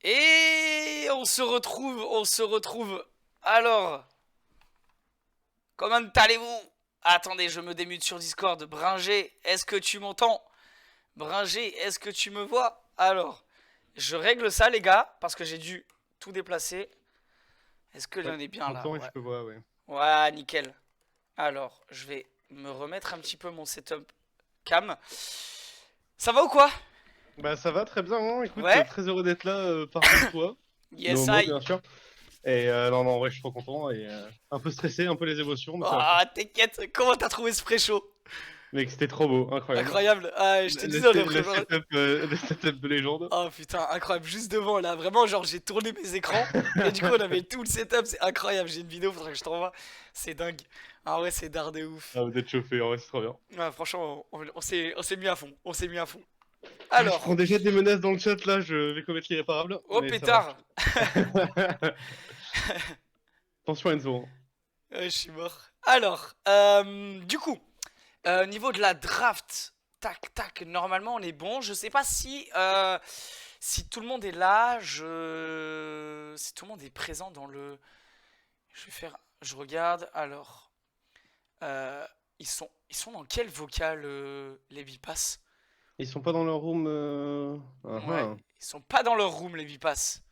Et on se retrouve. Alors, comment allez-vous? Attendez, je me démute sur Discord. Bringer, est-ce que tu m'entends? Bringer, est-ce que tu me vois? Alors, je règle ça, les gars, parce que j'ai dû tout déplacer. Est-ce que l'on est bien là? Ouais. Je peux voir, ouais. Ouais, nickel. Alors, je vais me remettre un petit peu mon setup cam. Ça va ou quoi? Bah ça va très bien, hein. Écoute, Ouais. très heureux d'être là parmi toi. Yes, Moi, I. bien sûr. Et non, ouais, je suis trop content et un peu stressé, un peu les émotions, mais ça va le faire. Ah, t'inquiète. Comment t'as trouvé ce pré-show? Mec, c'était trop beau, incroyable. Incroyable. Ah, je te dis, on Le setup de légende. Oh putain, incroyable. Juste devant là, vraiment, genre j'ai tourné mes écrans. Et du coup, on avait tout le setup. C'est incroyable. J'ai une vidéo, faudrait que je t'envoie. C'est dingue. Ah ouais, c'est d'art de ouf. Ah, vous êtes chauffé, ouais, c'est trop bien. Ouais, franchement, on s'est mis à fond. On s'est mis à fond. Ah, je prends Alors. déjà des menaces dans le chat là, je vais commettre l'irréparable. Oh Mais pétard. Attention Enzo. Je suis mort. Alors, du coup, niveau de la draft, tac, tac, normalement on est bon. Je sais pas si tout le monde est là, si tout le monde est présent dans le... Je regarde, alors... ils sont dans quel vocal, les Bipass? Ils sont pas dans leur room. Ouais, ils sont pas dans leur room, les Bipass.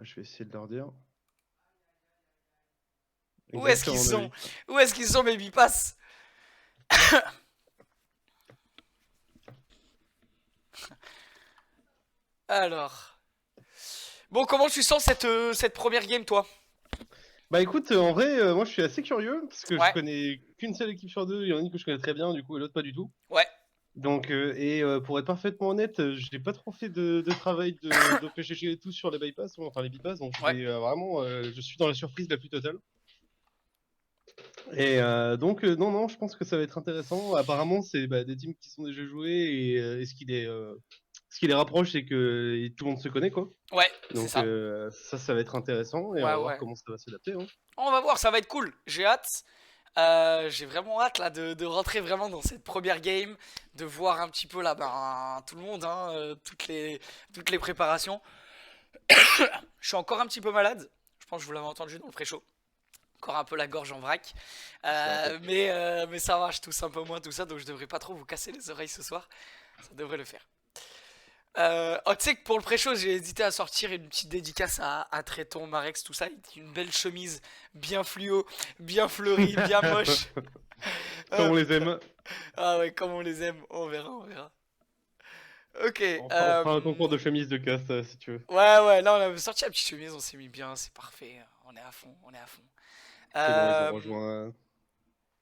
Je vais essayer de leur dire. Où est-ce qu'ils sont? Où est-ce qu'ils sont, mes Bipass? Alors. Bon, comment tu sens cette première game, toi? Bah écoute, en vrai, moi je suis assez curieux parce que Ouais. je connais qu'une seule équipe sur deux. Il y en a une que je connais très bien, du coup, et l'autre pas du tout. Ouais. Donc, pour être parfaitement honnête, j'ai pas trop fait de travail de PGG et tout sur les bypass, enfin les bypass, donc je vais vraiment, je suis dans la surprise la plus totale. Et donc, non, je pense que ça va être intéressant. Apparemment, c'est des teams qui sont déjà joués et ce qui les rapproche, c'est que tout le monde se connaît, quoi. Ouais, Donc, c'est ça. ça va être intéressant et on va voir comment ça va s'adapter. Hein. On va voir, ça va être cool. J'ai hâte. J'ai vraiment hâte là de rentrer vraiment dans cette première game, de voir un petit peu là, tout le monde, hein, toutes les préparations. Je suis encore un petit peu malade. Je pense que vous l'avez entendu dans le pré-show. Encore un peu la gorge en vrac. Mais ça va, je tousse un peu moins tout ça, donc je devrais pas trop vous casser les oreilles ce soir. Ça devrait le faire. Oh, tu sais que pour le pré-show, j'ai hésité à sortir une petite dédicace à Tréton, Marex, tout ça. Une belle chemise bien fluo, bien fleurie, bien moche. Comme on les aime. Ah ouais, comme on les aime, on verra, on verra. Ok. On fera un concours de chemises de caste si tu veux. Ouais, là on a sorti la petite chemise, on s'est mis bien, c'est parfait. On est à fond, on est à fond. C'est bon, ils ont rejoint.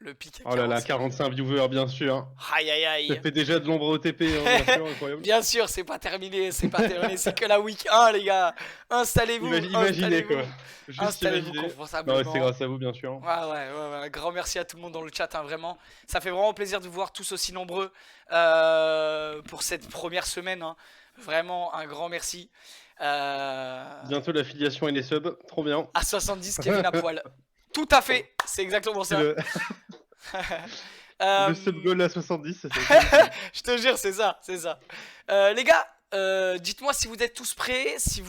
Le pic à Oh là là, 45 viewers, bien sûr. Aïe aïe aïe. Ça fait déjà de l'ombre au TP, hein, bien sûr, incroyable. Bien sûr, c'est pas terminé, c'est que la week 1, les gars. Installez-vous, Imaginez quoi. Installez-vous confortablement. Non, c'est grâce à vous, bien sûr. Ouais. Un grand merci à tout le monde dans le chat, hein, vraiment. Ça fait vraiment plaisir de vous voir tous aussi nombreux pour cette première semaine. Hein. Vraiment, un grand merci. Bientôt l'affiliation et les subs, trop bien. À 70, Kevin à poil. Tout à fait, c'est exactement ça. Le sub goal à 70, c'est ça. Je te jure, c'est ça. Les gars, dites-moi si vous êtes tous prêts, si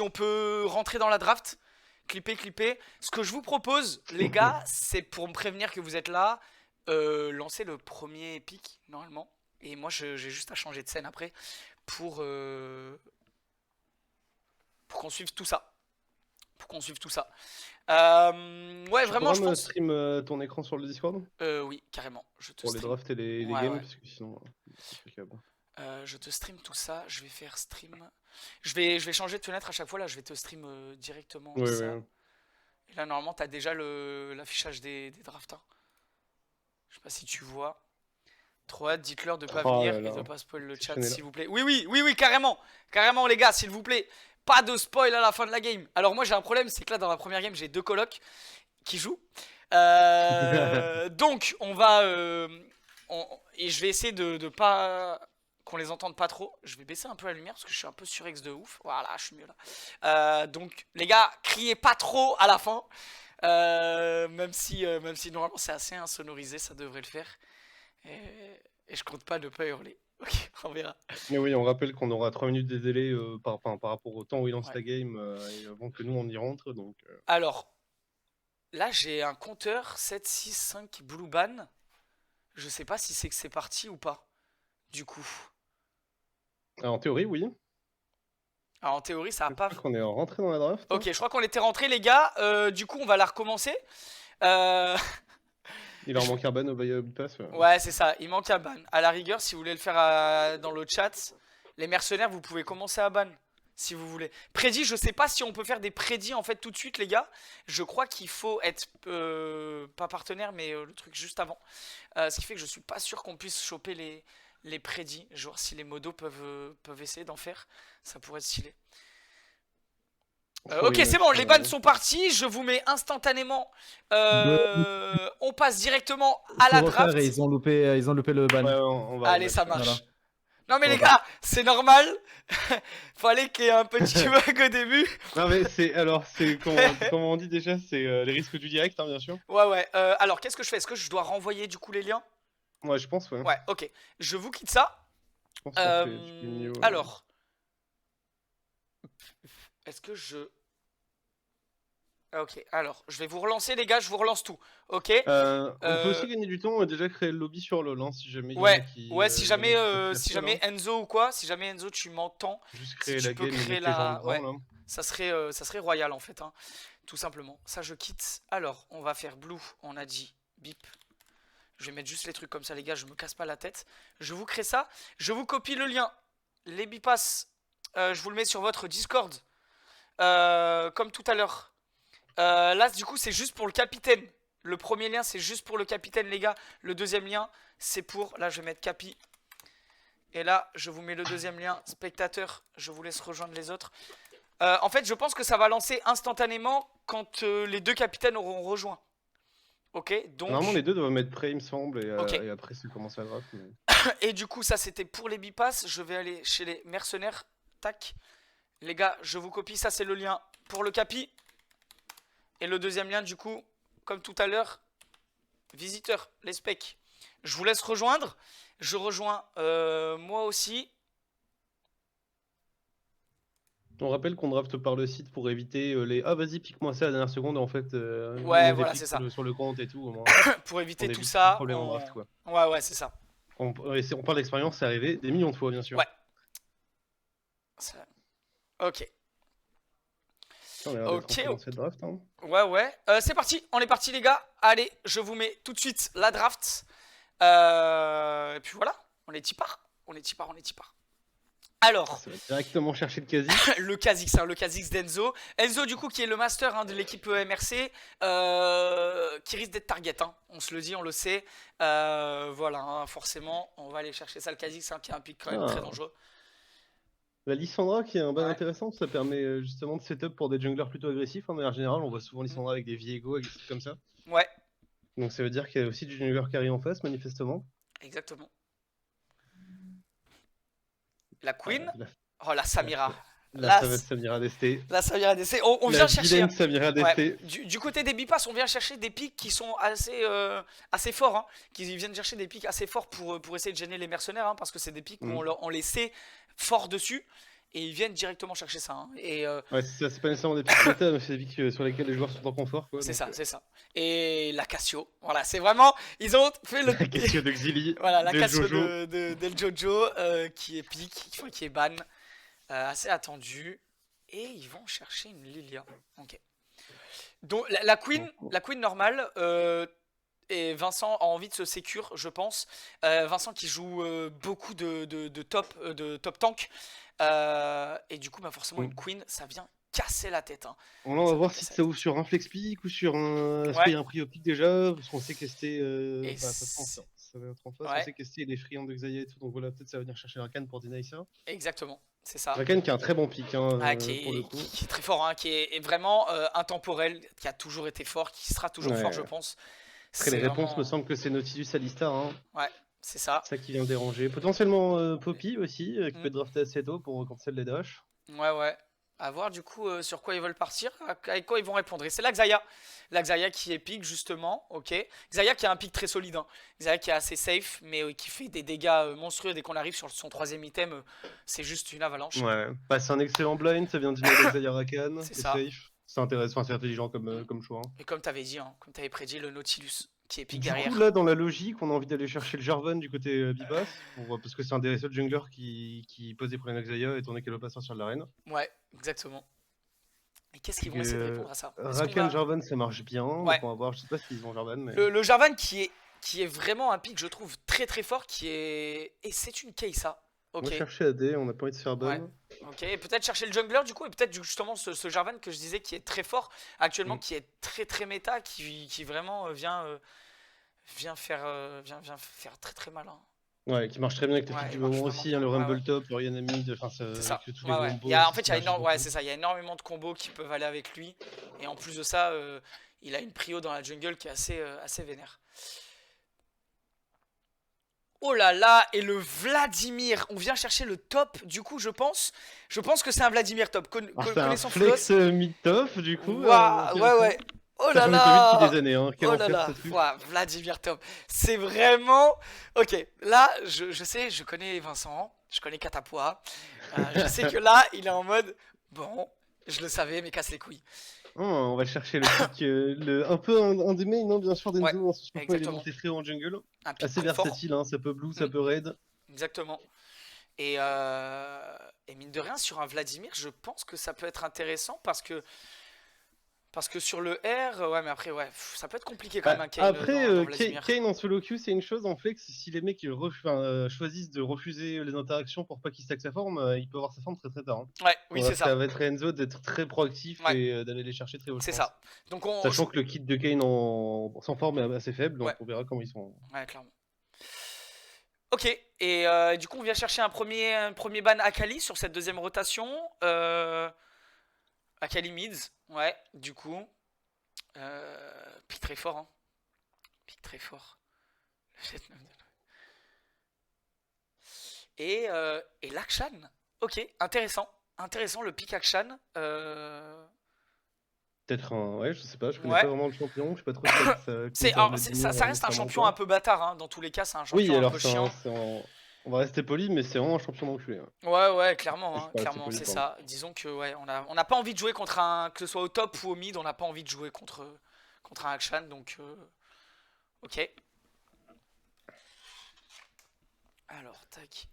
on peut rentrer dans la draft. Clipper. Ce que je vous propose, les gars, c'est pour me prévenir que vous êtes là, lancer le premier pic, normalement. Et moi, j'ai juste à changer de scène après pour qu'on suive tout ça. Ouais, vraiment, je pense. Stream ton écran sur le Discord Oui, carrément. pour les drafts et les games, parce que sinon, c'est applicable. Je te stream tout ça. Je vais faire stream. Je vais changer de fenêtre à chaque fois. Là, je vais te stream directement ça. Ouais. Et là, normalement, t'as déjà l'affichage des drafts. Hein. Je sais pas si tu vois. Trop hâte, dites-leur de pas Oh venir là et là. de pas spoil le chat, Exceptionnel. s'il vous plaît. Oui, oui, oui, oui, carrément. Carrément, les gars, s'il vous plaît. Pas de spoil à la fin de la game. Alors, moi, j'ai un problème, c'est que là, dans la première game, j'ai 2 colocs qui jouent. Donc, on va. Et je vais essayer de pas. Qu'on les entende pas trop. Je vais baisser un peu la lumière parce que je suis un peu surex de ouf. Voilà, je suis mieux là. Donc, les gars, criez pas trop à la fin. Même si normalement c'est assez insonorisé, ça devrait le faire. Et je compte pas ne pas hurler. Ok, on verra. Mais oui, on rappelle qu'on aura 3 minutes de délai par rapport au temps où il lance Ouais. la game et avant que nous on y rentre. Donc, Alors, là j'ai un compteur 7, 6, 5 blue ban. Je sais pas si c'est que c'est parti ou pas. Du coup. en théorie, oui. Alors en théorie ça a Je pas. crois qu'on est rentré dans la draft. Ok, je crois qu'on était rentré les gars. Du coup on va la recommencer. Il en manque un ban au bypass. Ouais, c'est ça. Il manque un ban. À la rigueur, si vous voulez le faire dans le chat, les mercenaires, vous pouvez commencer à ban. Si vous voulez. Prédit, je sais pas si on peut faire des prédits en fait tout de suite, les gars. Je crois qu'il faut être pas partenaire, mais le truc juste avant. Ce qui fait que je suis pas sûr qu'on puisse choper les prédits. Genre, si les modos peuvent essayer d'en faire, ça pourrait être stylé. Ok, c'est bon, les bans sont partis. Je vous mets instantanément. On passe directement à la draft. Ils ont loupé le ban. Ouais, on va Allez, ça remettre, marche. Voilà. Non mais les gars, c'est normal. Fallait qu'il y ait un petit bug au début. Non mais c'est comment on dit déjà, c'est les risques du direct, hein, bien sûr. Ouais. Alors qu'est-ce que je fais? Est-ce que je dois renvoyer du coup les liens? Ouais, je pense, ouais. Ouais, ok. Je vous quitte ça. Je pense que tu fais mieux, Alors, est-ce que je... Ok, alors, je vais vous relancer les gars, je vous relance tout. Ok. on peut aussi gagner du temps, déjà créer le lobby sur LoL, hein, si jamais il y en a Ouais, qui, ouais, si jamais, si jamais Enzo ou quoi, si jamais Enzo tu m'entends, juste si créer tu la peux game et créer mettre les gens la... devant, Ouais, là. ça serait royal en fait, hein, tout simplement. Ça je quitte. Alors, on va faire blue, on a dit bip. Je vais mettre juste les trucs comme ça les gars, je me casse pas la tête. Je vous crée ça, je vous copie le lien. Les bipass, je vous le mets sur votre Discord. Comme tout à l'heure. Là du coup c'est juste pour le capitaine. Le premier lien c'est juste pour le capitaine les gars. Le deuxième lien c'est pour... Là je vais mettre capi. Et là je vous mets le deuxième lien. Spectateur, je vous laisse rejoindre les autres. En fait je pense que ça va lancer instantanément quand les deux capitaines auront rejoint. Ok, donc... Normalement les deux doivent mettre prêt il me semble et, Ok. et après c'est commencer la draft. Mais... Et du coup ça c'était pour les bipass. Je vais aller chez les mercenaires. Tac. Les gars je vous copie, ça c'est le lien pour le capi. Et le deuxième lien du coup, comme tout à l'heure, visiteur, les specs. Je vous laisse rejoindre. Je rejoins moi aussi. On rappelle qu'on draft par le site pour éviter les ah vas-y pique-moi ça à la dernière seconde en fait Ouais, on voilà, dépique c'est ça. sur le compte et tout au moins. Pour éviter On tout évite ça. tout problème en draft, quoi. Ouais, c'est ça. On parle d'expérience, c'est arrivé des millions de fois bien sûr. Ouais. Ok. On est Ok. dans cette draft, hein. Ouais. C'est parti. On est parti les gars. Allez, je vous mets tout de suite la draft. Et puis voilà. On est y part. Alors, Ça va directement chercher le quasi. le Kha'Zix d'Enzo. Enzo, du coup, qui est le master hein, de l'équipe MRC, qui risque d'être target. Hein. On se le dit, on le sait. Voilà, hein, forcément, on va aller chercher ça, le Kha'Zix, hein, qui est un pick quand même très dangereux. La Lissandra qui est un ban Ouais. intéressant, ça permet justement de setup pour des junglers plutôt agressifs. En manière générale, on voit souvent Lissandra avec des Viego, avec des trucs comme ça. Ouais, Donc ça veut dire qu'il y a aussi du jungler carry en face, manifestement. exactement. La Queen. La- Oh, la Samira. La Samira DST. La Samira DC. On vient chercher. La Samira DST. Ouais. Du côté des bipass, on vient chercher des pics qui sont assez forts. Hein. Qui viennent chercher des pics assez forts pour essayer de gêner les mercenaires. Hein, parce que c'est des pics où on les sait forts dessus. Et ils viennent directement chercher ça. Hein. Et, ouais, c'est pas nécessairement des pics méta, mais c'est des pics sur lesquels les joueurs sont en confort. C'est ça. Et la Cassio. Voilà, c'est vraiment. Ils ont fait le. La Cassio de Xili. Voilà, la Del Cassio Jojo. Del Jojo qui est pique, qui est ban. Assez attendu. Et ils vont chercher une Lilia. Ok. Donc la Queen normale. Et Vincent a envie de se sécure, je pense. Vincent qui joue beaucoup de top tank. Et du coup, bah forcément, une Queen, ça vient casser la tête. Hein. On va voir si ça ouvre sur un flex pick ou sur un spray un prix au pic déjà, parce qu'on sait que c'était. Ça va être en face. Ouais. On sait qu'Esti il est friand de Xayah et tout, donc voilà, peut-être ça va venir chercher Rakan pour deny ça. Exactement, c'est ça. Rakan qui a un très bon pick hein, pour le coup. Qui est très fort, hein, qui est vraiment intemporel, qui a toujours été fort, qui sera toujours fort, je pense. Après, les réponses vraiment... me semblent que c'est Nautilus Alistar. Hein. Ouais, c'est ça. C'est ça qui vient déranger. Potentiellement Poppy aussi, qui peut être drafté assez tôt pour cancel les dash. Ouais. À voir du coup sur quoi ils veulent partir, avec quoi ils vont répondre. Et c'est là Xayah. La Xayah qui est pick justement, ok. Xayah qui a un pick très solide. Hein. Xayah qui est assez safe, mais qui fait des dégâts monstrueux dès qu'on arrive sur son 3ème item. C'est juste une avalanche. Ouais, bah, c'est un excellent blind, ça vient du Xayah Rakan. C'est ça. Safe. C'est intéressant, c'est intelligent comme choix. Hein. Et comme t'avais dit, hein, comme t'avais prédit, le Nautilus qui est pick Du derrière. coup, là, dans la logique, on a envie d'aller chercher le Jarvan du côté Bibas, parce que c'est un des seuls junglers qui pose des problèmes avec Xayah, étant donné qu'elle va pas sortir de l'arène. Ouais, exactement. Et qu'est-ce qu'ils vont essayer de répondre à ça? Rakan Jarvan, ça marche bien. Ouais. Donc on va voir, je sais pas s'ils ont Jarvan. Mais... Le Jarvan qui est vraiment un pick, je trouve, très très fort, et c'est une case, ça. Ok. On va chercher AD, on n'a pas envie de se faire ban. Ouais. Ok, et peut-être chercher le jungler du coup, et peut-être justement ce Jarvan que je disais qui est très fort actuellement, qui est très très méta, qui vraiment vient faire très très mal. Hein. Ouais, qui marche très bien avec les filles du moment aussi, hein, le Rumble Top, le Oriana Mid, enfin c'est ça. tous les combos. En fait, il y a énormément de combos qui peuvent aller avec lui, et en plus de ça, il a une prio dans la jungle qui est assez vénère. Oh là là, et le Vladimir, on vient chercher le top, du coup je pense que c'est un Vladimir top, c'est un flex mid-top du coup. Ouais. Oh là là depuis des années, hein. Oh là là, Vladimir top, c'est vraiment... Ok, là, je sais, je connais Vincent, je connais Catapois, je sais que là, il est en mode, bon, je le savais, mais casse les couilles. Oh, on va chercher le pick, un peu un des mains, hein, bien sûr, d'Enzo. Ouais, il est monté très en jungle. Assez versatile, hein, ça peut blue, ça peut raid. Exactement. Et mine de rien, sur un Vladimir, je pense que ça peut être intéressant parce que sur le R, ouais, mais après, ouais, ça peut être compliqué quand même. Un Kayn après, Vladimir. Kayn en solo queue, c'est une chose. En flex, si les mecs choisissent de refuser les interactions pour pas qu'il stack sa forme, il peut avoir sa forme très très tard. Hein. Ouais, oui, c'est ça. Ça va être Enzo d'être très proactif et d'aller les chercher très haut. C'est ça. Donc sachant que le kit de Kayn sans forme est assez faible, donc on verra comment ils sont. Ouais, clairement. Ok, et du coup, on vient chercher un premier ban Akali sur cette deuxième rotation. Akali mids, ouais, du coup. Pique très fort, hein. Pique très fort. Et l'Akshan. Ok, intéressant. Intéressant le pick Akshan. Peut-être ouais, je sais pas, je connais pas vraiment le champion, je sais pas trop ça reste un champion un peu bâtard, hein. Dans tous les cas, c'est un champion un peu chiant. On va rester poli, mais c'est vraiment un champion d'enculé. Ouais, clairement, hein, clairement, c'est ça. Disons que ouais, on n'a pas envie de jouer contre un, que ce soit au top ou au mid, on n'a pas envie de jouer contre un Akshan, donc ok. Alors, tac.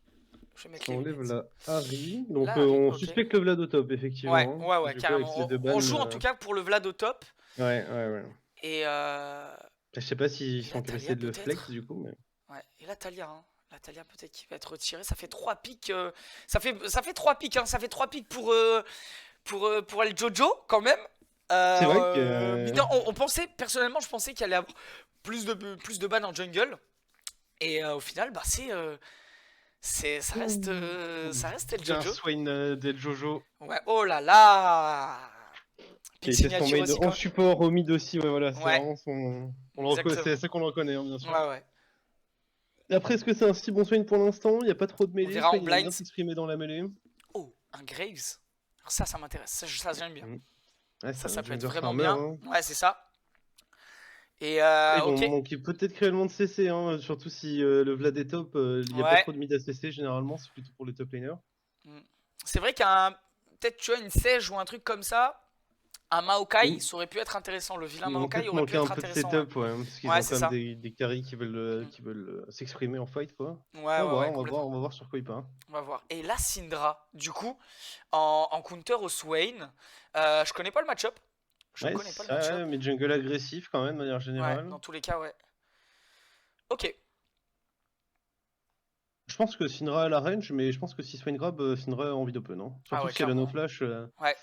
Je vais mettre on les enlève la Harry, donc on suspecte le Vlad au top, effectivement. Ouais, carrément. On joue en tout cas pour le Vlad au top. Ouais. Et je sais pas s'ils sont intéressés de le flex du coup, mais. Ouais, et la Talia, hein. La Talia peut-être qui va être retirée. Ça fait 3 pics. Ça fait 3 pics, hein. Ça fait 3 pics pour El Jojo quand même. C'est vrai que. On pensait, personnellement, je pensais qu'il allait avoir plus de ban en jungle. Et au final, bah ça reste El Jojo. Un Swain d'El Jojo. Ouais, oh là là. Qui était son main en support au mid aussi, ouais, voilà. C'est vraiment son. C'est ça qu'on le reconnaît, hein, bien sûr. Ouais. Après, est-ce que c'est un si bon Swain pour l'instant? Il n'y a pas trop de mêlée. On verra en blind. Il bien s'exprimer dans la mêlée. Oh, un Graves. Alors ça m'intéresse. Ça j'aime bien. Ouais, ça peut être vraiment bien. Hein. Ouais, c'est ça. Et ok. On manque peut-être cruellement de CC, hein, surtout si le Vlad est top. Il n'y a pas trop de mid à CC généralement, c'est plutôt pour les top laners. C'est vrai peut-être tu as une Sage ou un truc comme ça. Un Maokai, ça aurait pu être intéressant. Le vilain Maokai aurait pu être intéressant. Peu de setup, parce qu'ils ont quand même des carries qui veulent s'exprimer en fight, quoi. On va voir sur quoi il part. On va voir. Et là, Syndra, du coup, en counter au Swain, je connais pas le match-up. Mais jungle agressif quand même, de manière générale. Ouais, dans tous les cas, ouais. Ok. Je pense que Syndra a la range, mais je pense que si Swain grab, Syndra a envie d'open, non? Surtout si elle a no flash. Ouais.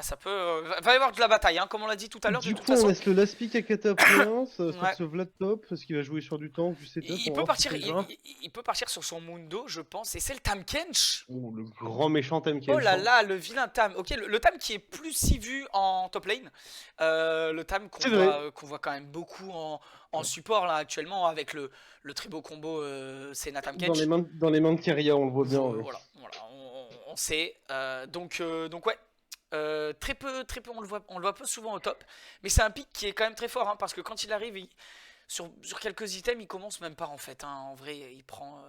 Ah, ça peut. Va y avoir de la bataille, hein, comme on l'a dit tout à l'heure, de Du toute coup, on façon. laisse le Laspic à Kata Priance, ça Ouais. se Vlad top, parce qu'il va jouer sur du tank, du setup, Il on peut va voir si partir, ça ira. il peut partir sur son Mundo, je pense. Et c'est le Tam Kench. Oh, le grand méchant Tam Oh Kench, là hein. là, le vilain Tam. Ok, le Tam qui est plus si vu en top lane. Le Tam C'est vrai. qu'on voit quand même beaucoup en support là actuellement avec le très beau combo Senna Tam Kench. Dans les mains de Keria, on le voit bien. Ouais. Voilà, on sait. Donc ouais. Très peu, on le voit peu souvent au top, mais c'est un pic qui est quand même très fort, hein, parce que quand il arrive, sur quelques items, il commence même pas en fait, hein. En vrai, il prend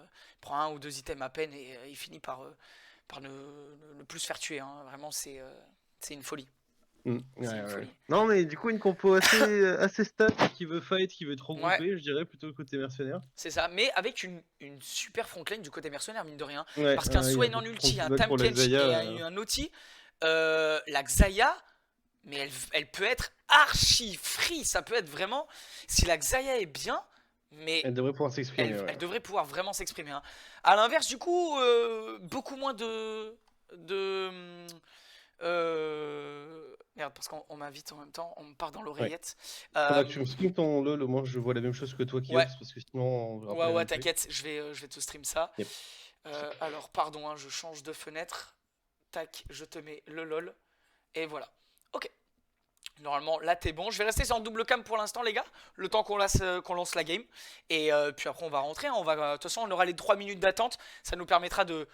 un ou deux items à peine et il finit par ne plus se faire tuer, hein. Vraiment, c'est une folie. Ouais, C'est une ouais. folie. Non, mais du coup, une compo assez stable, qui veut fight, qui veut être regroupée, Ouais. je dirais, plutôt côté mercenaire. C'est ça, mais avec une super frontline du côté mercenaire, mine de rien. Ouais, Parce qu'un il y a Swain en beaucoup de ulti, un front-to-back Tam pour la Kench et Xayah, un Oti, la Xayah, mais elle peut être archi free. Ça peut être vraiment. Si la Xayah est bien, mais Elle devrait pouvoir s'exprimer. elle Ouais. devrait pouvoir vraiment s'exprimer, hein. À l'inverse, du coup, beaucoup moins de merde, parce qu'on m'invite en même temps, on me part dans l'oreillette. Faudra que tu me stream ton LoL, au moins je vois la même chose que toi qui Ouais. parce que sinon on verra pas les Ouais, mêmes trucs. t'inquiète, je vais te stream ça. Yep. Alors, pardon, hein, je change de fenêtre. Tac, je te mets le LOL. Et voilà. Ok. Normalement, là, t'es bon. Je vais rester sur en double cam pour l'instant, les gars. Le temps qu'on lance la game. Et puis après, on va rentrer, hein. De toute façon, on aura les 3 minutes d'attente. Ça nous permettra de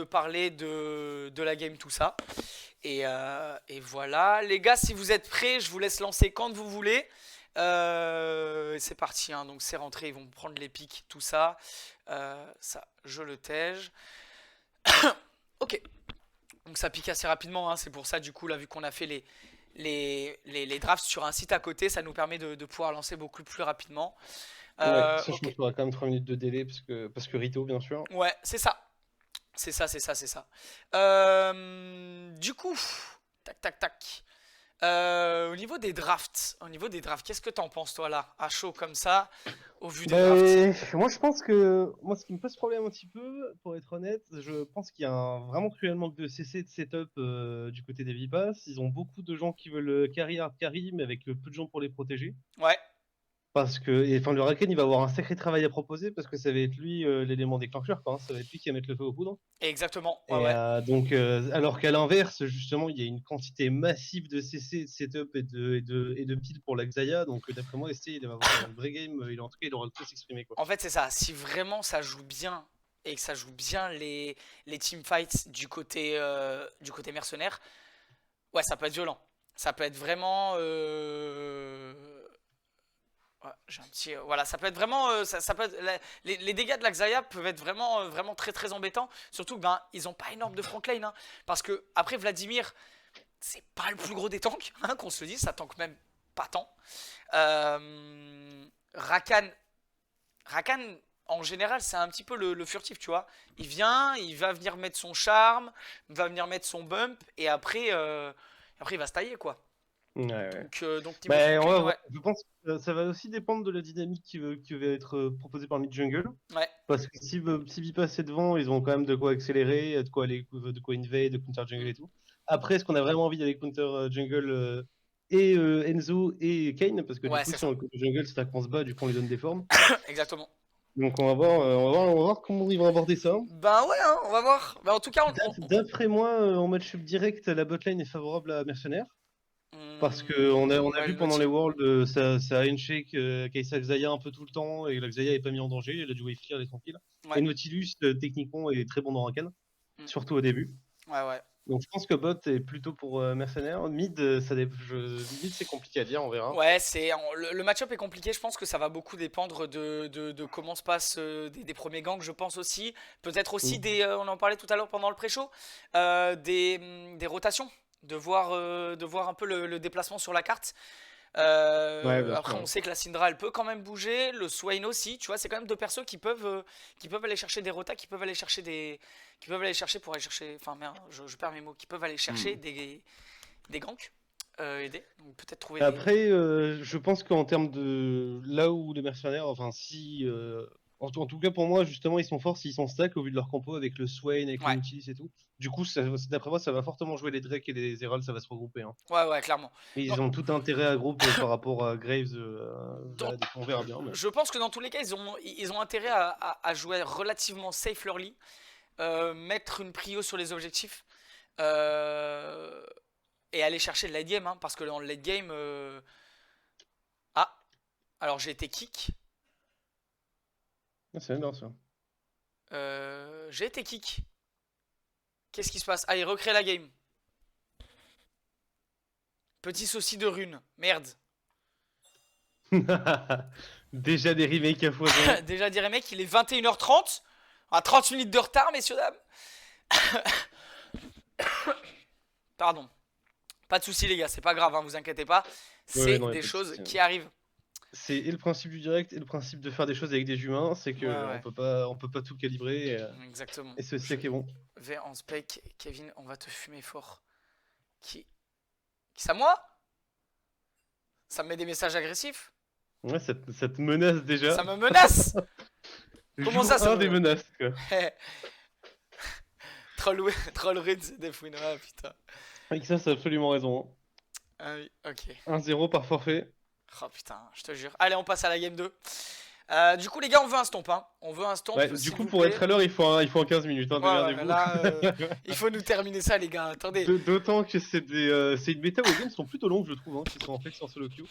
parler de la game, tout ça. Et voilà. Les gars, si vous êtes prêts, je vous laisse lancer quand vous voulez. C'est parti, hein. Donc c'est rentré, ils vont prendre les pics, tout ça. Ça, je le tège. Ok. Donc ça pique assez rapidement, hein. C'est pour ça, du coup, là, vu qu'on a fait les drafts sur un site à côté, ça nous permet de pouvoir lancer beaucoup plus rapidement. Sachant Ok. qu'il y aura quand même 3 minutes de délai parce que Rito, bien sûr. Ouais, c'est ça. C'est ça. Du coup, tac. Au niveau des drafts, qu'est-ce que t'en penses, toi, là, à chaud comme ça, au vu des drafts? Moi je pense que ce qui me pose problème un petit peu, pour être honnête, je pense qu'il y a un vraiment cruel manque de CC de setup du côté des Vipas. Ils ont beaucoup de gens qui veulent carry hard carry, mais avec peu de gens pour les protéger. Ouais, Parce que, le Raken, il va avoir un sacré travail à proposer parce que ça va être lui l'élément déclencheur, quoi, hein. Ça va être lui qui va mettre le feu aux poudres. exactement. Et Ouais. donc, alors qu'à l'inverse, justement, il y a une quantité massive de CC, de setup et de piles pour la Xayah. Donc, d'après moi, ST, il va avoir un vrai game. En tout cas, il aura le temps de s'exprimer, quoi. En fait, c'est ça. Si vraiment ça joue bien et que ça joue bien les teamfights du côté mercenaire, ouais, ça peut être violent. Ça peut être vraiment. Ouais, j'ai un petit. Voilà, ça peut être vraiment. Ça peut être, les dégâts de la Xayah peuvent être vraiment, vraiment très très embêtants. Surtout que ben, ils ont pas énorme de frontline, hein. Parce que après Vladimir, c'est pas le plus gros des tanks, hein, qu'on se dise, ça tank même pas tant. Rakan, en général, c'est un petit peu le furtif, tu vois. Il vient, il va venir mettre son charme, va venir mettre son bump, et après il va se tailler, quoi. Ouais. Donc niveau frontline, ouais. Je pense que ça va aussi dépendre de la dynamique qui va être proposée par mid-jungle. Ouais. Parce que si Vipas est devant, ils ont quand même de quoi accélérer, de quoi invade, de counter jungle et tout. Après, est-ce qu'on a vraiment envie d'aller counter jungle et Enzo et Kane? Parce que du Ouais, coup, c'est si on ça. le counter jungle, c'est qu'on se bat, du coup, on lui donne des formes. Exactement. Donc, on va voir comment ils vont aborder ça. Ben ouais, hein, on va voir. Ben, en tout cas, D'après moi, en match-up direct, la botlane est favorable à Mercenaire. Parce qu'on a ouais, vu pendant les Worlds, ça a handshake Kai'Sa Xayah un peu tout le temps et la Xayah est pas mis en danger, elle a dû wave clear, elle est tranquille. Ouais. Et Nautilus, techniquement, est très bon dans Rakan, surtout au début. Ouais. Donc je pense que bot est plutôt pour Mercenaire. Mid, mid c'est compliqué à dire, on verra. Ouais, le match-up est compliqué. Je pense que ça va beaucoup dépendre de comment se passent des premiers gangs. Je pense aussi, peut-être aussi on en parlait tout à l'heure pendant le pré-show, des rotations, de voir un peu le déplacement sur la carte. Après, on sait que la Syndra elle peut quand même bouger, le Swain aussi, tu vois, c'est quand même deux persos qui peuvent aller chercher des rotas, qui peuvent aller chercher enfin merde, je perds mes mots, qui peuvent aller chercher des ganks, aider, donc peut-être trouver Après, je pense qu'en termes de là où les mercenaires, enfin si En tout cas, pour moi, justement, ils sont forts s'ils sont stack au vu de leur compo avec le Swain, avec Ouais. le Nautilus et tout. Du coup, d'après moi, ça va fortement jouer les Drake et les Herald, ça va se regrouper. Hein. Ouais, clairement. Et Non, ils ont tout intérêt à groupe par rapport à Graves. dans- On verra bien. Mais... Je pense que dans tous les cas, ils ont intérêt à jouer relativement safe early, mettre une prio sur les objectifs et aller chercher le late game, hein, parce que dans le late game... Ah, alors j'ai été kick. Ah, c'est bien ça. J'ai été kick. Qu'est-ce qui se passe? Allez, recrée la game. Petit souci de rune. Merde. Déjà des remakes à foison. Déjà dirais mec, il est 21h30. À 30 minutes de retard, messieurs, dames. Pardon. Pas de soucis les gars, c'est pas grave, hein, vous inquiétez pas. C'est non, y a des pas de choses souci, hein. qui arrivent. C'est et le principe du direct et le principe de faire des choses avec des humains, c'est que Ouais. on peut pas tout calibrer. Exactement. Et c'est ça qui est bon. V en spec, Kevin, on va te fumer fort. Qui ça moi? Ça me met des messages agressifs? Ouais, ça te menace déjà. Ça me menace. Comment Jour ça, ça un me des menace? menaces, quoi. Troll Rude, c'est des fouines. Ah putain. Avec ça, c'est absolument raison. Ah oui, ok. 1-0 par forfait. Oh putain, je te jure. Allez, on passe à la game 2. Du coup, les gars, on veut un stomp. Hein. On veut un stomp. Ouais, du s'il coup, vous pour plaît. être à l'heure, il faut un 15 minutes. Hein, Ouais, démerdez-vous. là, il faut nous terminer ça, les gars. Attendez. D'autant que c'est une méta où les games sont plutôt longues, je trouve, hein, qui sont en fait en solo queue.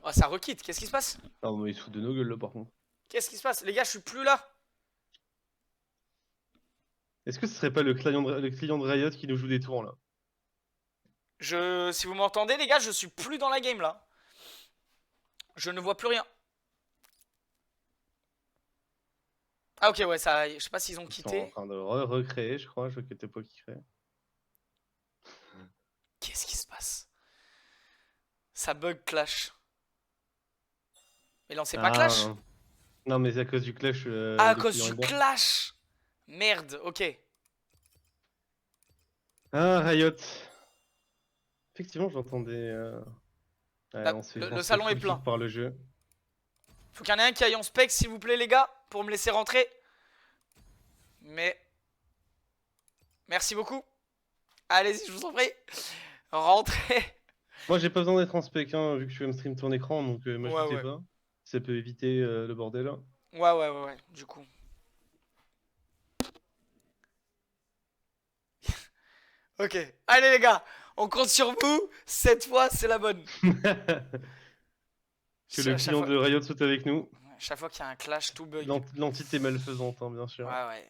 Oh, ça requitte. Qu'est-ce qui se passe? Ah, mais ils se foutent de nos gueules là, par contre. Qu'est-ce qui se passe? Les gars, je suis plus là. Est-ce que ce serait pas le client de Riot qui nous joue des tours là? Si vous m'entendez, les gars, je suis plus dans la game là. Je ne vois plus rien. Ah ok, ouais, ça, je sais pas s'ils ont Ils sont quitté. en train de recréer, je crois. Je vois qu'il était pas qui crée. Qu'est-ce qui se passe? Ça bug clash. Mais lancez pas clash. Non, mais c'est à cause du clash. Ah, à le cause client du est bon. clash. Merde, ok. Ah, Riot. Effectivement, j'entendais. Ouais, Là, on se fait- le on se salon fait est full plein. kick par le jeu. Faut qu'il y en ait un qui aille en spec, s'il vous plaît, les gars, pour me laisser rentrer. Mais. Merci beaucoup. Allez-y, je vous en prie. Rentrez. Moi, j'ai pas besoin d'être en spec, hein, vu que tu vas me stream ton écran, donc m'ajoutez Ouais. pas. Ça peut éviter le bordel. Ouais, du coup. Ok, allez les gars, on compte sur vous. Cette fois, c'est la bonne. Que le client de Riot soit avec nous. Chaque fois qu'il y a un clash, tout bug. L'entité malfaisante, hein, bien sûr. Ouais.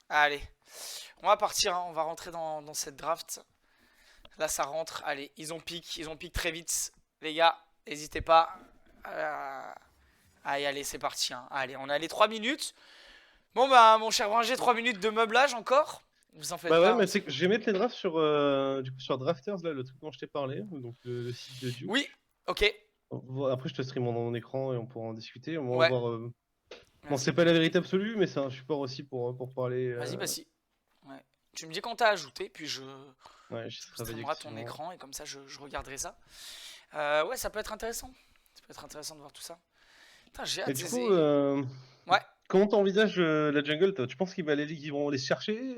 Allez, on va partir, hein. On va rentrer dans cette draft. Là, ça rentre. Allez, ils ont pick très vite. Les gars, n'hésitez pas. Allez, c'est parti. Hein. Allez, on a les 3 minutes. Bon, bah, mon cher Bringer, 3 minutes de meublage encore. Vous en faites Bah pas. ouais, mais c'est que je vais mettre les drafts sur, du coup, sur Drafters, là, le truc dont je t'ai parlé, donc le site de Duke. Oui, ok. Après, je te stream mon écran et on pourra en discuter. On va Ouais. voir. Bon, c'est pas la vérité absolue, mais c'est un support aussi pour parler. Vas-y, vas-y. Ouais. Tu me dis quand t'as ajouté, puis je streamerai ton écran et comme ça je regarderai ça. Ouais, ça peut être intéressant. Ça peut être intéressant de voir tout ça. Putain, j'ai hâte. Et du coup, ouais. Comment t'envisages la jungle, toi? Tu penses qu'ils vont les chercher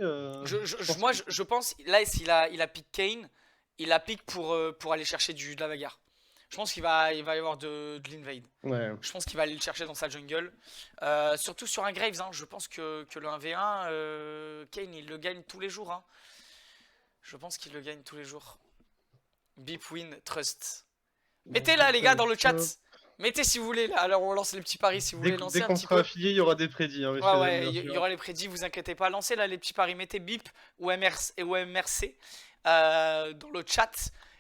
Moi, je pense, là, il a pick Kane, il a pick pour aller chercher de la bagarre. Je pense qu'il va y avoir de l'invade. Ouais. Je pense qu'il va aller le chercher dans sa jungle. Surtout sur un Graves, hein. Je pense que le 1v1, Kane, il le gagne tous les jours. Hein. Je pense qu'il le gagne tous les jours. Beep win, trust. Mettez là, les gars, dans le chat. Mettez si vous voulez, là. Alors, on lance les petits paris si vous voulez lancer un petit peu. Dès qu'on sera affilié, il y aura des prédits. Hein, ouais, il y aura les prédits, vous inquiétez pas. Lancez là les petits paris. Mettez BIP ou MRC dans le chat.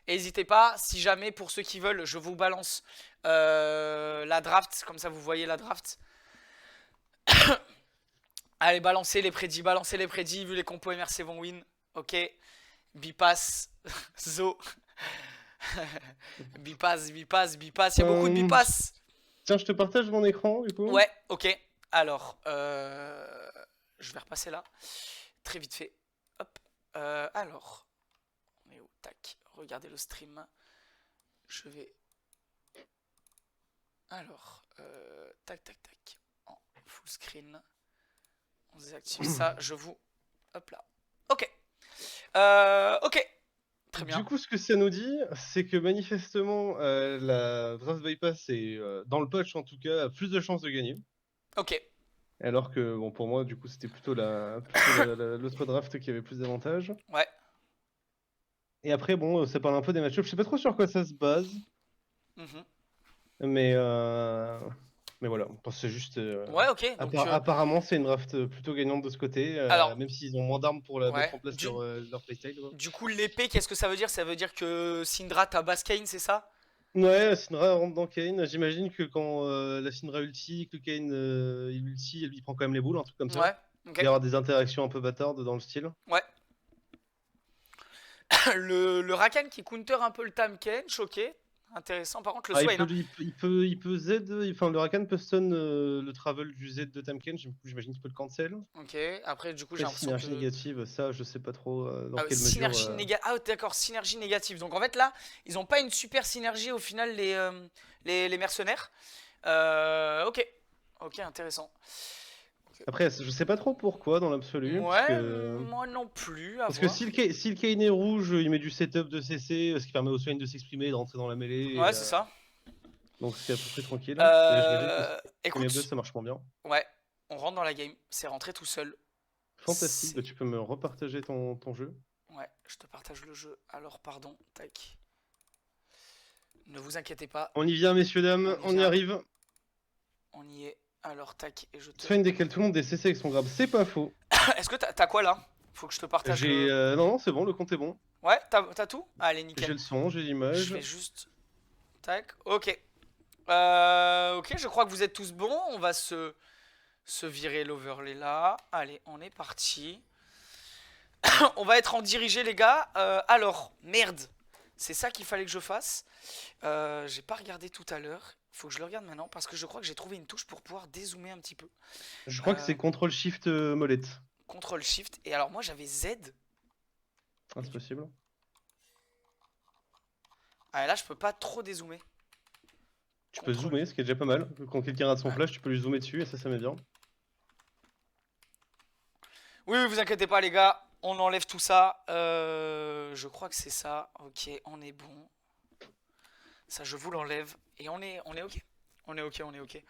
N'hésitez pas, si jamais, pour ceux qui veulent, je vous balance la draft. Comme ça, vous voyez la draft. Allez, balancez les prédits. Vu les compos MRC vont win. Ok. Bipass. Zo. Bipass. Il y a beaucoup de bipass. Tiens, je te partage mon écran, du coup. Ouais, ok. Alors, je vais repasser là. très vite fait. Hop. Alors, on est où? Tac, regardez le stream. Je vais... Alors, tac, tac, tac. En full screen. On désactive ça, je vous... Hop là. Ok. Ok. Très bien. Du coup, ce que ça nous dit, c'est que manifestement, la Draft Bypass est, dans le patch en tout cas, a plus de chances de gagner. Ok. Alors que, bon, pour moi, du coup, c'était plutôt l'autre draft qui avait plus d'avantages. Ouais. Et après, bon, ça parle un peu des match-ups. Je sais pas trop sur quoi ça se base, Mhm. mais voilà, je pense que c'est juste. Ouais, ok. Donc, Apparemment, c'est une draft plutôt gagnante de ce côté, Alors, même s'ils ont moins d'armes pour la ouais, mettre en place leur playstyle. Quoi. du coup, l'épée, qu'est-ce que ça veut dire? Ça veut dire que Syndra tabasse Kayn, c'est ça? Ouais, Syndra rentre dans Kayn. J'imagine que quand la Syndra ulti, que Kayn il ulti, elle lui prend quand même les boules, un truc comme ça. Ouais. Il Ok. va y avoir des interactions un peu bâtardes dans le style. Ouais. le Rakan qui counter un peu le Tahm-Kench, choqué. Intéressant. Par contre, le Swain. Il peut Z, enfin le Rakan peut stun le travel du Z de Tahm-Kench, j'imagine qu'il peut le cancel. Ok. Après, du coup, j'ai Après, l'impression synergie que... négative, ça je sais pas trop dans quelle synergie mesure. négative. Ah, d'accord, synergie négative. Donc en fait, là, ils ont pas une super synergie au final, les mercenaires. Ok. Ok, intéressant. Après, je sais pas trop pourquoi dans l'absolu. Ouais, moi non plus. À Parce que voir. si le Kayn est rouge, il met du setup de CC, ce qui permet au Swain de s'exprimer et de rentrer dans la mêlée. Ouais, c'est ça. Donc c'est à peu près tranquille. Et j'imagine que si Écoute, bleu, ça marche moins bien. ouais, on rentre dans la game. C'est rentré tout seul. Fantastique, bah, tu peux me repartager ton jeu. Ouais, je te partage le jeu. Alors, pardon, tac. Ne vous inquiétez pas, On y vient, messieurs, dames, on y vient. arrive. On y est. Alors, tac, et je te... Swain décale tout le monde des CC avec son grab, c'est pas faux. Est-ce que t'as quoi là? Faut que je te partage le... Non, c'est bon, le compte est bon. Ouais, t'as tout? Allez, nickel. J'ai le son, j'ai l'image. Je vais juste... Tac, ok. Ok, je crois que vous êtes tous bons. On va se virer l'overlay là. Allez, on est parti. On va être en dirigé, les gars. Alors, merde. C'est ça qu'il fallait que je fasse. J'ai pas regardé tout à l'heure. Faut que je le regarde maintenant parce que je crois que j'ai trouvé une touche pour pouvoir dézoomer un petit peu. Je crois que c'est CTRL-SHIFT molette. CTRL-SHIFT. Et alors, moi, j'avais Z. Ah, c'est possible. Ah, et là, je peux pas trop dézoomer. Tu peux zoomer, ce qui est déjà pas mal. Quand quelqu'un rate son Ouais. flash, tu peux lui zoomer dessus et ça met bien. Oui, vous inquiétez pas, les gars. On enlève tout ça. Je crois que c'est ça. Ok, on est bon. Ça, je vous l'enlève. Et on est ok. On est ok.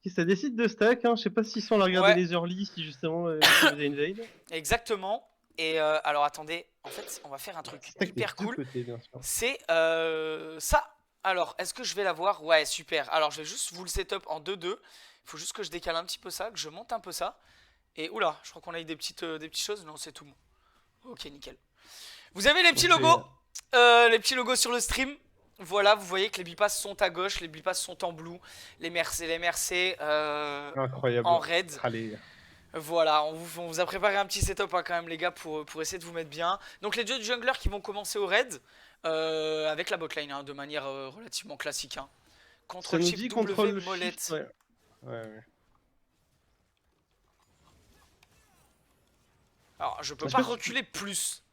Si ça décide de stack, hein, je sais pas s'ils sont à regarder Ouais. les early, si justement ils faisaient invade. Exactement. Et alors, attendez. En fait, on va faire un truc Stack hyper des deux cool. côtés, bien sûr. C'est ça. Alors, est-ce que je vais l'avoir? Ouais, super. Alors, je vais juste vous le setup en 2-2. Il faut juste que je décale un petit peu ça, que je monte un peu ça. Et oula, je crois qu'on a eu des petites choses. Non, c'est tout bon. Ok, nickel. Vous avez les petits logos. Les petits logos sur le stream. Voilà, vous voyez que les bipass sont à gauche, les bipass sont en blue, les MRC Incroyable. en red. Allez. Voilà, on vous a préparé un petit setup hein, quand même les gars pour essayer de vous mettre bien. Donc les deux junglers qui vont commencer au red avec la botlane hein, de manière relativement classique. Hein. Ça nous dit Shift contrôle W le molette. shift, ouais. Alors je peux Est-ce pas que tu- reculer plus.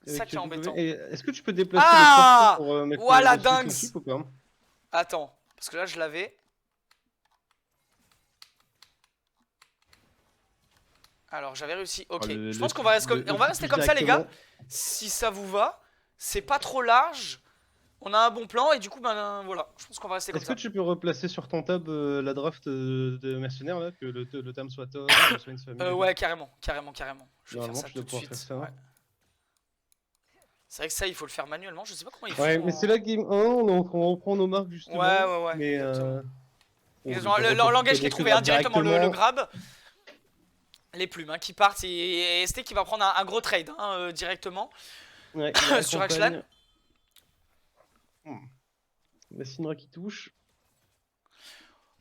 C'est ça Avec qui est le W. embêtant. Et est-ce que tu peux déplacer Ah, le pour mettre voilà, le switch dingue. au-dessus ou pas? Attends, parce que là je l'avais. Alors j'avais réussi, ok. Je pense qu'on va rester comme ça les gars. Si ça vous va, c'est pas trop large. On a un bon plan et du coup ben voilà, je pense qu'on va rester comme Est-ce ça. que tu peux replacer sur ton tab la draft de mercenaires là, que le tam soit top, le Swain soit mieux? Ouais, carrément. Je vais faire Normalement, ça tu tout dois de pouvoir suite. faire ça. Ouais. C'est vrai que ça, il faut le faire manuellement. Je sais pas comment il faut. Ouais, mais c'est la game 1, on reprend nos marques justement. Ouais. Mais Le langage qui est trouvé indirectement le grab. Les plumes hein, qui partent et ST qui va prendre un gros trade hein, directement ouais, sur Axlan. La Syndra qui touche.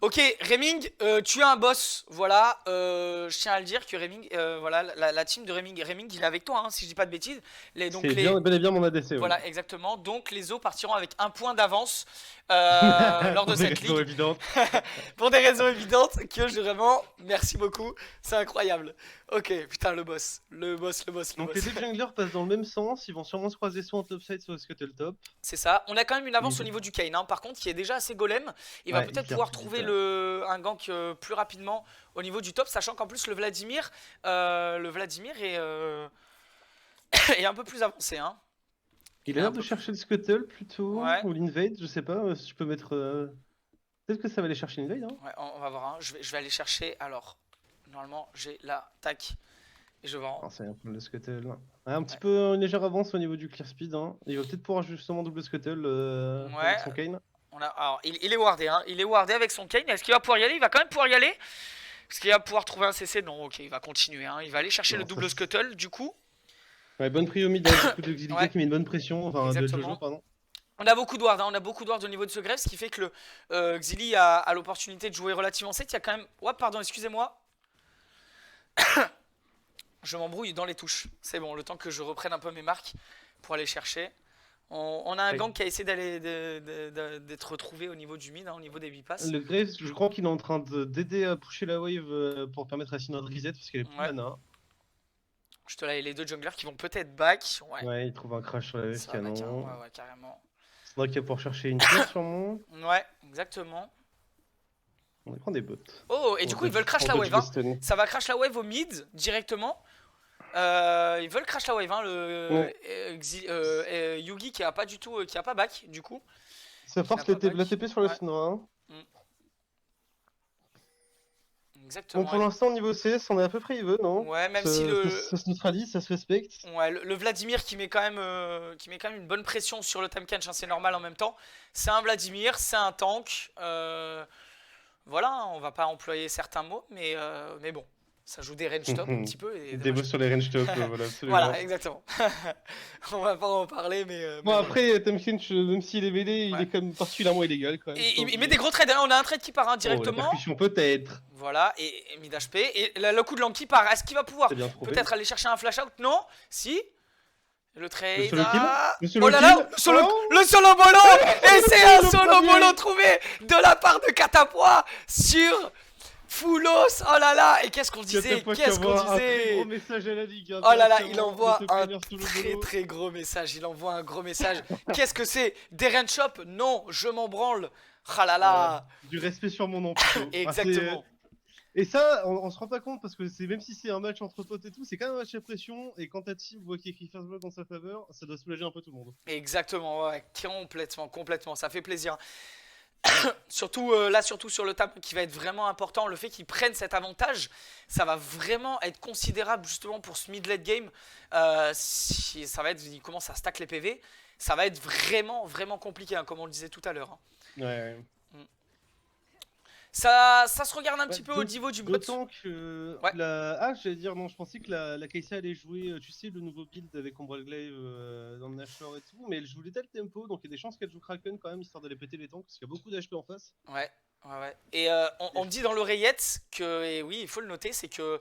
Ok, Reming, tu es un boss, voilà, je tiens à le dire que Reming, voilà, la team de Reming, il est avec toi, hein, si je dis pas de bêtises. Donc C'est bien, bel et bien mon ADC, oui. voilà, exactement, donc les os partiront avec un point d'avance lors de Pour des cette raisons ligue, évidentes. pour des raisons évidentes que je vraiment, merci beaucoup, c'est incroyable. Ok, putain, le boss. Donc les deux junglers passent dans le même sens, ils vont sûrement se croiser soit en topside, soit au scuttle top. C'est ça, on a quand même une avance Mais- au niveau du Kane, hein. Par contre qui est déjà assez golem. Il va Ouais, peut-être hyper pouvoir vite, trouver ouais. un gank plus rapidement au niveau du top, sachant qu'en plus le Vladimir est, est un peu plus avancé, hein. Il est a un l'air de peu chercher le scuttle plutôt, Ouais. ou l'invade, je sais pas, si tu peux mettre... Peut-être que ça va aller chercher l'invade, hein. Ouais, on va voir, hein. Je vais aller chercher. Alors, normalement j'ai la tac et je vends. Ah, ça vient prendre le scuttle. Ouais, un petit peu une légère avance au niveau du clear speed, hein. Il va peut-être pouvoir justement double scuttle Ouais. avec son Kane. Alors, il est wardé, hein. Il est wardé avec son Kane. Est-ce qu'il va pouvoir y aller? Il va quand même pouvoir y aller. Est-ce qu'il va pouvoir trouver un CC? Non, ok, il va continuer, hein. Il va aller chercher Non, le ça, double scuttle du coup. Ouais, bonne prio mid, hein, du coup de Xilica Ouais. qui met une bonne pression, enfin de Exactement. Jojo, pardon. On a beaucoup de ward, hein. On a beaucoup de ward au niveau de ce grève, ce qui fait que le Xili a l'opportunité de jouer relativement safe. Il y a quand même. Ouais, pardon, excusez-moi. Je m'embrouille dans les touches. C'est bon, le temps que je reprenne un peu mes marques pour aller chercher. On a un Ouais. gang qui a essayé d'être retrouvé au niveau du mid, hein, au niveau des bypass. Le Graves, je crois qu'il est en train d'aider à pusher la wave pour permettre à Sinnoh de reset parce qu'elle est plus Ouais. mana. Je te l'ai les deux junglers qui vont peut-être back. Ouais, Ouais, il trouve un crash sur la wave ça va back, hein. canon. Ouais, carrément. Faudra qu'il va pouvoir chercher une flèche sûrement. Ouais, exactement. On va prendre des bots. Oh, et du coup, ils veulent crash la wave, hein. hein. Ça va crash la wave au mid directement. Ils veulent crash la wave, hein, Ouais. Yugi qui a pas du tout, qui a pas back du coup. Ça Qui force n'a pas la back. TP sur le Ouais. Sinnoh. Hein. Exactement. Bon, pour l'instant, niveau CS, on est à peu près even, non? Ouais, même si Ça se neutralise, ça se respecte. ouais, le Vladimir qui met quand même une bonne pression sur le Tahm Kench, hein, c'est normal en même temps. C'est un Vladimir, c'est un tank. Voilà, hein, on va pas employer certains mots, mais bon, ça joue des range top un petit peu. Et Des mots sur les range top, voilà, absolument. voilà, exactement. On va pas en parler, mais. Bon, après, Tahm Kench, même s'il est mêlé, il Ouais. est quand même particulièrement illégal quand même. Et il met des gros trades, hein, on a un trade qui part, hein, Oh, la directement. percussion peut-être. Voilà, et mid HP. Et le coup de Lanky part. Est-ce qu'il va pouvoir C'est bien trouvé. peut-être aller chercher un flash out? Non. Si. Le trade. Le solo kill. Le solo Oh là là, kill. Oh le solo bolo. Et c'est un le solo premier. bolo trouvé de la part de Catapois sur Foulos. Oh là là. Et qu'est-ce qu'on disait? Catapois qui Qu'est-ce qu'on envoie un très disait? gros message à la ligue. Hein, Oh là là, il directement, envoie de te un prévenir sous le très boulot. très gros message. Il envoie un gros message. Qu'est-ce que c'est? Des range shop? Non, je m'en branle. Ah là là. Du respect sur mon nom plutôt. Exactement. Et ça, on se rend pas compte parce que même si c'est un match entre potes et tout, c'est quand même un match à pression. Et quand ta team voit qu'il y a écrit first blood dans sa faveur, ça doit soulager un peu tout le monde. Exactement, ouais, complètement, ça fait plaisir. Surtout surtout sur le Tahm qui va être vraiment important, le fait qu'ils prennent cet avantage, ça va vraiment être considérable justement pour ce mid-late game. Si ça va être, il commence à stack les PV, ça va être vraiment compliqué, hein, comme on le disait tout à l'heure. Hein. Ouais. Ça se regarde un petit peu au niveau du bot. D'autant que Ouais. Ah, j'allais dire, non, je pensais que la Kai'Sa allait jouer, tu sais, le nouveau build avec Umbral Glaive dans le Nashor et tout, mais elle joue Lethal Tempo, donc il y a des chances qu'elle joue Kraken quand même, histoire d'aller péter les tanks, parce qu'il y a beaucoup d'HP en face. Ouais. Et on me dit dans l'oreillette que, et oui, il faut le noter, c'est que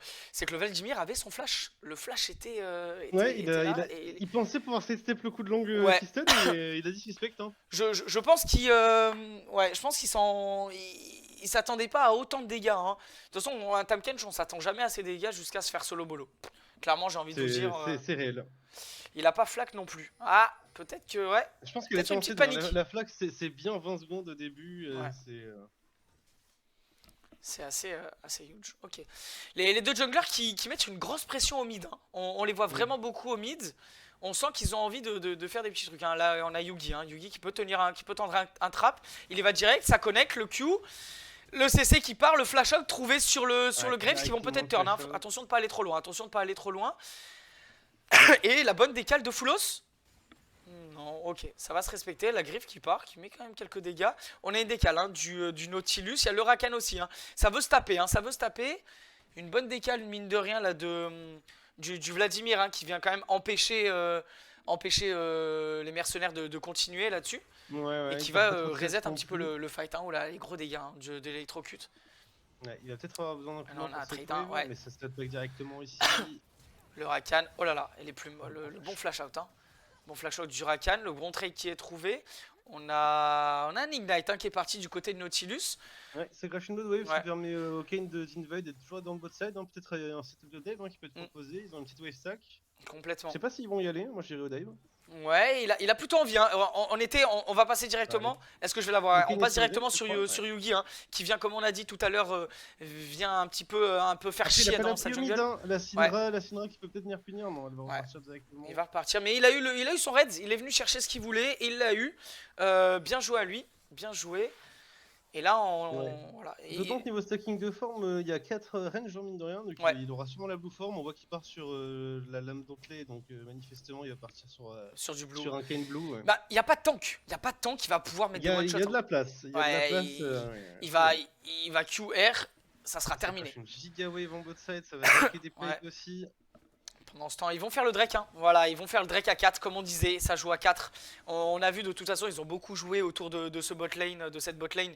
le Vladimir avait son flash. Le flash était Ouais, était là, et il pensait pouvoir step le coup de longue Ouais. qui stun, mais il a dit suspect. Hein. je pense qu'il ouais, je pense qu'il il s'attendait pas à autant de dégâts. Hein. De toute façon, un Tahm Kench, on s'attend jamais à ces dégâts jusqu'à se faire solo bolo. Clairement, j'ai envie de vous dire, C'est réel. il a pas flac non plus. Ah, peut-être que ouais. Je pense qu'il a Peut-être une tenté petite panique. la flaque, c'est bien 20 secondes au début. Ouais. C'est C'est assez huge. Ok. Les deux junglers qui mettent une grosse pression au mid. Hein. On les voit vraiment beaucoup au mid. On sent qu'ils ont envie de faire des petits trucs. Hein. Là, on a Yugi. Hein. Yugi qui peut tendre un trap. Il y va direct, ça connecte, le Q. Le CC qui part, le flash out trouvé sur le Graves qui vont peut-être turn. Hein. Attention de pas aller trop loin. Et la bonne décale de Foulos. Non, ok, ça va se respecter. La griffe qui part, qui met quand même quelques dégâts. On a une décale hein, du Nautilus. Il y a le Rakan aussi. Hein. Ça veut se taper. Une bonne décale, mine de rien, là, du Vladimir hein, qui vient quand même empêcher empêcher les mercenaires de continuer là-dessus. Ouais, Et qui ils va peuvent pas trop se reset mettre un non petit peu plus. le fight. Hein. Oh là, les gros dégâts hein, de l'électrocute. Ouais, il va peut-être avoir besoin d'un coup de Là, main on a un pour cette trade, hein, wave, ouais. mais ça se tape directement ici. Le Rakan, oh là là, le bon flash out. Hein. Bon flash out du Rakan, le bon trade qui est trouvé. On a un Ignite hein, qui est parti du côté de Nautilus. Ouais, c'est Crescendo de Wave Ouais. qui permet au Kane d'invade d'être toujours dans le bot side. Hein. Peut-être un setup de dive hein, qui peut être proposé. Ils ont une petite wave stack. Complètement. Je sais pas s'ils vont y aller, moi j'irai au dive. Ouais, il a plutôt envie. Hein. On va passer directement. Est-ce que je vais l'avoir? On passe directement sur Yugi, hein, qui vient, comme on a dit tout à l'heure, vient un peu faire Après, chier dans sa jungle. Hein. La Syndra qui peut peut-être venir punir, non, elle va repartir directement. Il va repartir, mais il a eu son raid. Il est venu chercher ce qu'il voulait et il l'a eu. Bien joué à lui, bien joué. Et là, voilà. D'autant que niveau stacking de forme, il y a 4 ranges, mine de rien. Donc il aura sûrement la blue form. On voit qu'il part sur la lame d'Onclay. Donc manifestement, il va partir sur du blue. Sur un Kane blue. Ouais. Bah, il n'y a pas de tank. Il n'y a pas de tank qui va pouvoir mettre des one shot. Il y a de la place. Il va QR. Ça sera terminé. Une giga wave en bot side. Ça va attaquer des plates aussi. Pendant ce temps, ils vont faire le Drake. Hein. Voilà, ils vont faire le Drake à 4. Comme on disait, ça joue à 4. On a vu de toute façon, ils ont beaucoup joué autour de ce bot lane, de cette bot lane.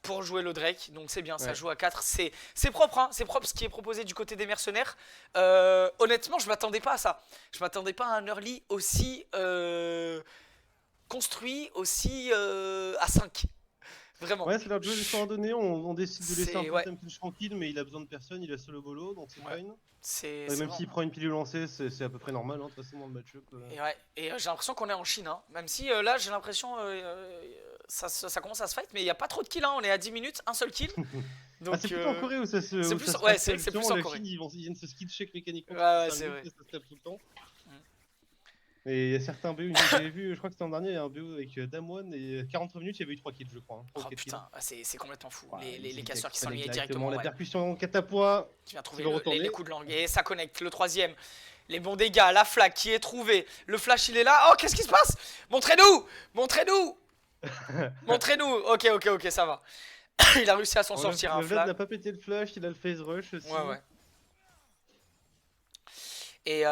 Pour jouer le Drake, donc c'est bien, ça joue à 4, c'est propre, hein, c'est propre ce qui est proposé du côté des mercenaires. Honnêtement, je m'attendais pas à ça. Je m'attendais pas à un early aussi construit, aussi à 5. Vraiment. Ouais, c'est leur jeu du soir donné, on décide de laisser un peu ouais. tranquille, mais il a besoin de personne, il a solo bolo, donc c'est fine. Même s'il prend une pilule lancée, c'est à peu près normal, hein, de toute façon dans le match-up. Et j'ai l'impression qu'on est en Chine, hein. Même si là j'ai l'impression ça commence à se fight, mais il n'y a pas trop de kills, hein. On est à 10 minutes, un seul kill. Donc, c'est plus en Corée où ça se. C'est plus, ouais, c'est plus en Corée. Ils viennent se skill check mécaniquement. Ouais, c'est vrai. Ça se tape tout le temps. Et il y a certains BO que j'avais vu, je crois que c'était l'an dernier, il y a un BO avec Damwon et 43 minutes, il y avait eu 3 kills, je crois. Hein, oh putain, c'est complètement fou. Ouais, les casseurs qui sont liés directement. La percussion en catapois. Qui vient trouver les coups de langue. Et ça connecte. Le troisième. Les bons dégâts, la flaque qui est trouvée. Le flash il est là. Oh, qu'est-ce qui se passe? Montrez-nous! Montrez-nous! Montrez-nous! Ok, ça va. Il a réussi à s'en sortir un flash. Il n'a pas pété le flash, il a le phase rush aussi. Ouais. Et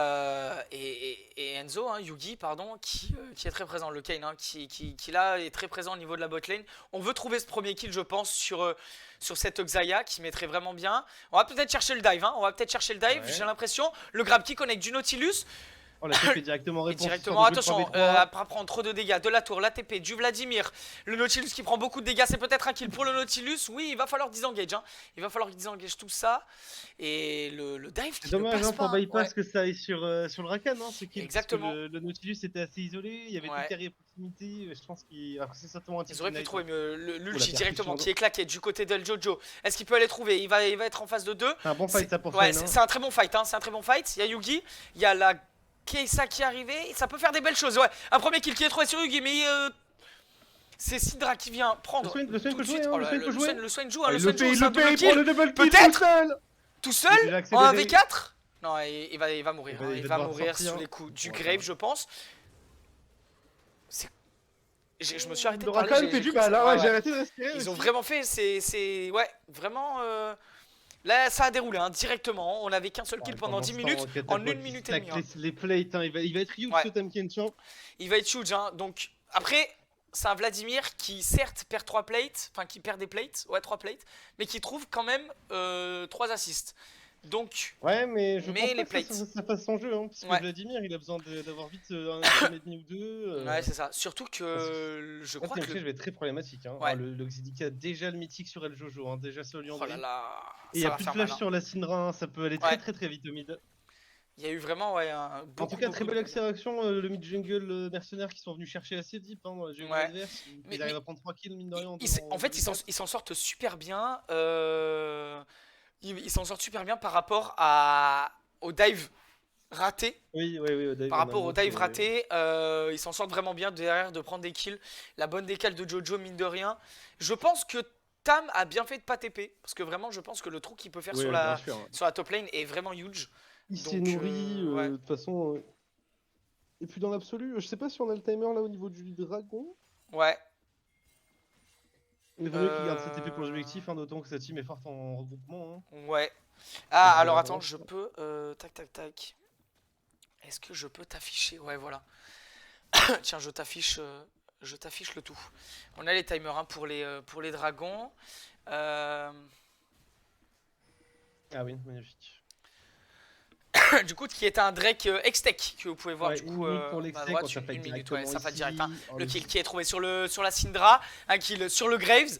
Enzo, hein, Yugi, pardon, qui est très présent, le Kane, hein, qui là est très présent au niveau de la botlane. On veut trouver ce premier kill, je pense, sur cette Xayah qui mettrait vraiment bien. On va peut-être chercher le dive, hein, j'ai l'impression. Le grab qui connecte du Nautilus. Oh, la TP directement réponse. Attention, après prendre trop de dégâts de la tour, la TP, du Vladimir, le Nautilus qui prend beaucoup de dégâts, c'est peut-être un kill pour le Nautilus. Oui, il va falloir disengage, hein. Il va falloir disengage tout ça. Et le dive qui ne passe dommage pas. Pour bypass que ça aille sur le Rakan, hein, c'est exactement. Le Nautilus était assez isolé, il y avait des carrés à proximité, je pense qu'il c'est certainement un ils auraient pu trouver l'ulti directement qui est claqué du côté d'El Jojo. Est-ce qu'il peut aller trouver? Il va être en phase de 2. C'est un bon fight ça pour c'est un très bon fight, hein, c'est un très bon fight. Il y a Yugi, il y a la Keisa qui est arrivée, ça peut faire des belles choses. Ouais, un premier kill qui est trouvé sur Yugi, mais c'est Syndra qui vient prendre le Swain tout de suite. Le Swain joue, le Swain joue un double kill, peut-être tout seul en 1v4. Non, il va mourir. Il va mourir sous les coups du Grave, je pense. Je me suis arrêté de parler. J'ai arrêté de respirer. Ils ont vraiment fait, ouais, vraiment. Là, ça a déroulé hein, directement. On avait qu'un seul kill pendant 10 minutes, en 1 minute et demie. Hein. Les plates, hein, il va être huge ce Tamkenchen. Il va être huge. Hein. Donc, après, c'est un Vladimir qui, certes, perd 3 plates, enfin, qui perd des plates, 3 plates, mais qui trouve quand même 3 assists. Donc, ouais, mais je pense les pas que ça fasse son jeu, hein, parce que Vladimir, il a besoin d'avoir vite un et ou deux. Ouais, c'est ça. Surtout que je crois que je vais être très problématique. Hein. Ouais. Le Xidika a déjà le mythique sur El Jojo, hein, déjà sur Liandry. Oh là là. Et il y a plus de flash sur la Syndra, ça peut aller très vite au mid. Il y a eu vraiment en tout cas, très belle accélération, le mid jungle mercenaires qui sont venus chercher assez deep hein, dans la jungle adverse. Ils arrivent à prendre 3 kills mine de rien. En fait, ils s'en sortent super bien. Ils s'en sortent super bien par rapport au dive raté. Oui, au dive. Par rapport au dive raté, ils s'en sortent vraiment bien derrière de prendre des kills. La bonne décale de Jojo, mine de rien. Je pense que Tam a bien fait de pas TP. Parce que vraiment, je pense que le trou qu'il peut faire sur la top lane est vraiment huge. Il s'est nourri, de toute façon. Et puis dans l'absolu, je sais pas si on a le timer là au niveau du dragon. Ouais. Il vaut mieux qu'il garde ses TP pour l'objectif, hein, d'autant que sa team est forte en regroupement. Hein. Ouais. Ah, alors attends, je peux. Tac. Est-ce que je peux t'afficher? Ouais, voilà. Tiens, je t'affiche le tout. On a les timers hein, pour les dragons. Euh, Ah oui, magnifique. du coup, qui est un Drake X-Tech que vous pouvez voir Ouais, du une coup minute pour à l'extrait, droite, quand ça une fight minute, ouais, directement ça va ici. direct. Hein. Oh, Le kill qui est trouvé sur la Syndra, un kill sur le Graves.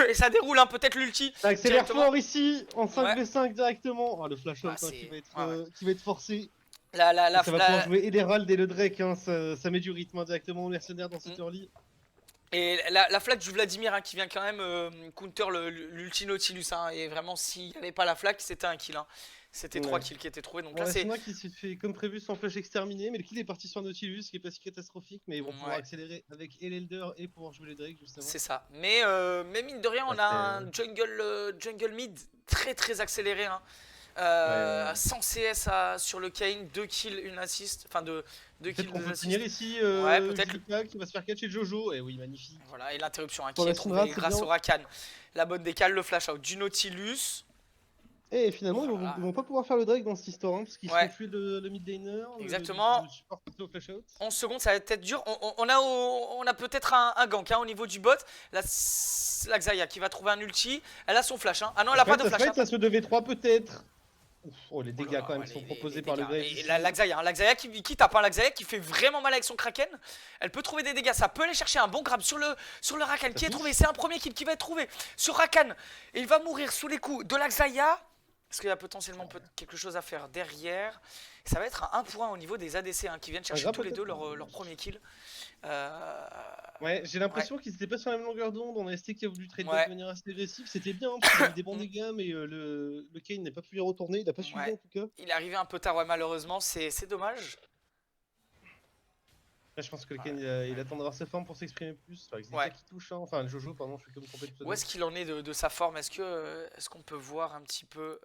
Et ça déroule hein, peut-être l'ulti ça accélère directement. fort ici, en Ouais. 5v5 directement. Oh, le flash out Ah, hein, c'est... qui va être forcé. La, la, Et la, ça va pouvoir jouer et l'Herald et le Drake, hein, ça met du rythme hein, directement aux mercenaires dans cette early. Et la flag du Vladimir hein, qui vient quand même counter l'ulti Nautilus. Hein, et vraiment, s'il n'y avait pas la flag, c'était un kill. Hein. C'était 3 kills qui étaient trouvés. Donc bon, là, la c'est. Syndra qui s'est fait comme prévu sans flash exterminé, mais le kill est parti sur Nautilus, qui est pas si catastrophique, mais ils vont pouvoir accélérer avec l'Elder et pouvoir jouer les Drake justement. C'est ça. Mais mine de rien, on a un jungle mid très très accéléré. Hein. Ouais. 100 CS sur le Kayn, 2 kills, 1 assist. Enfin, 2 kills, 2 assists. Finir ici, ouais, peut-être. Qui va se faire catcher Jojo. Et oui, magnifique. Voilà, et l'interruption hein, Pour qui la est Syndra, trouvée c'est grâce bien. au Rakan. La bonne décale, le flash out du Nautilus. Et finalement, Voilà. ils vont pas pouvoir faire le Drake dans cette histoire, hein, parce qu'ils Ouais. se font tuer le mid laner. Exactement. Le support au flash out. 11 secondes, ça va être dur. On a peut-être un gank hein, au niveau du bot. La Xayah qui va trouver un ulti. Elle a son flash. Hein. Ah non, elle a pas de flash. Ça se 2v3 peut-être. Oh, les dégâts là, quand même ouais, qui sont proposés par le dégâts. Grave. Et la Xayah, hein, la Xayah qui tape, hein, la Xayah qui fait vraiment mal avec son Kraken. Elle peut trouver des dégâts, ça peut aller chercher un bon grab sur le Rakan qui est trouvé. C'est un premier kill qui va être trouvé sur Rakan. Et il va mourir sous les coups de la Xayah. Est-ce qu'il y a potentiellement quelque chose à faire derrière? Ça va être un 1 pour 1 au niveau des ADC hein, qui viennent chercher tous les deux leur premier kill. Ouais, j'ai l'impression qu'ils étaient pas sur la même longueur d'onde. On a ST qui a voulu trader de manière assez agressive. C'était bien, hein, parce qu'il y avait des bons dégâts, mais le Kayn n'a pas pu y retourner. Il a pas suivi en tout cas. Il est arrivé un peu tard, ouais, malheureusement. C'est dommage. Là, je pense que le Kayn il attend d'avoir sa forme pour s'exprimer plus. Enfin, c'est qui touche, hein. Enfin, le Jojo, pardon, je suis comme trompé de pseudo. Où est-ce qu'il en est de sa forme? Est-ce qu'on peut voir un petit peu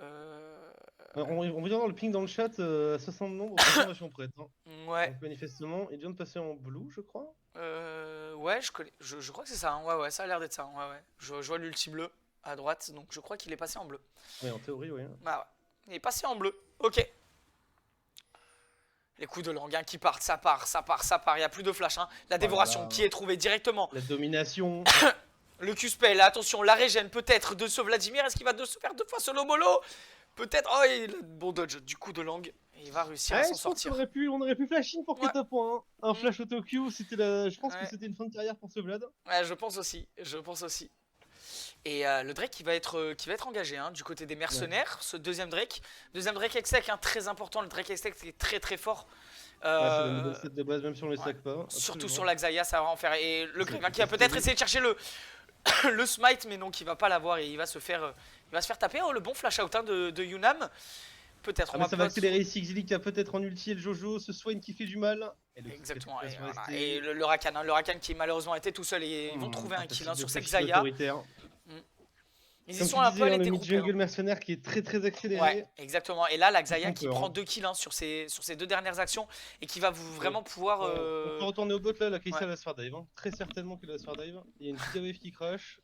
on va dire dans le ping dans le chat à 60 nombres, je suis prête. Hein. Ouais. Donc, manifestement, il vient de passer en blue, je crois. Ouais, je crois que c'est ça. Hein. Ouais, ça a l'air d'être ça. Hein. Ouais. Je vois l'ulti bleu à droite, donc je crois qu'il est passé en bleu. Oui, en théorie, oui. Hein. Bah ouais. Il est passé en bleu. Ok. Les coups de langue hein, qui partent, ça part. Il n'y a plus de flash. Hein. La dévoration qui est trouvée directement. La domination. Le Q-spell, attention, la régène peut-être de ce Vladimir. Est-ce qu'il va se faire 2 fois solo mollo? Peut-être. Oh, il a bon dodge du coup de langue. Et il va réussir à s'en sortir. On aurait pu flash in pour 4 points. Hein. Un flash auto Q, je pense que c'était une fin de carrière pour ce Vlad. Ouais, je pense aussi. Et le Drake qui va être engagé hein, du côté des mercenaires, ce deuxième Drake. Deuxième Drake X-Tech, hein, très important. Le Drake X-Tech est très très fort. C'est le modèle set de base, même sur les sacs pas. Surtout sur la Xayah, ça va en faire. Et le Grave qui va peut-être essayer de chercher le smite, mais non, qui va pas l'avoir et il va se faire taper. Oh, le bon flash out hein, de Yunam. Peut-être. Ça va accélérer ici. Xili qui a peut-être en ulti et le Jojo, ce Swain qui fait du mal. Exactement. Et le Rakan, hein, le Rakan qui malheureusement était tout seul et ils vont trouver un kill hein, sur cette Xayah. Ils y sont un peu allés dégroupés. Jungle mercenaire qui est très très accéléré. Ouais, exactement. Et là, la Xayah qui prend 2 kills hein, sur ses 2 dernières actions et qui va vraiment pouvoir. On peut retourner au bot là, la Kai'Sa va se faire dive. Hein. Très certainement qu'elle va se faire dive. Il y a une petite wave qui crash.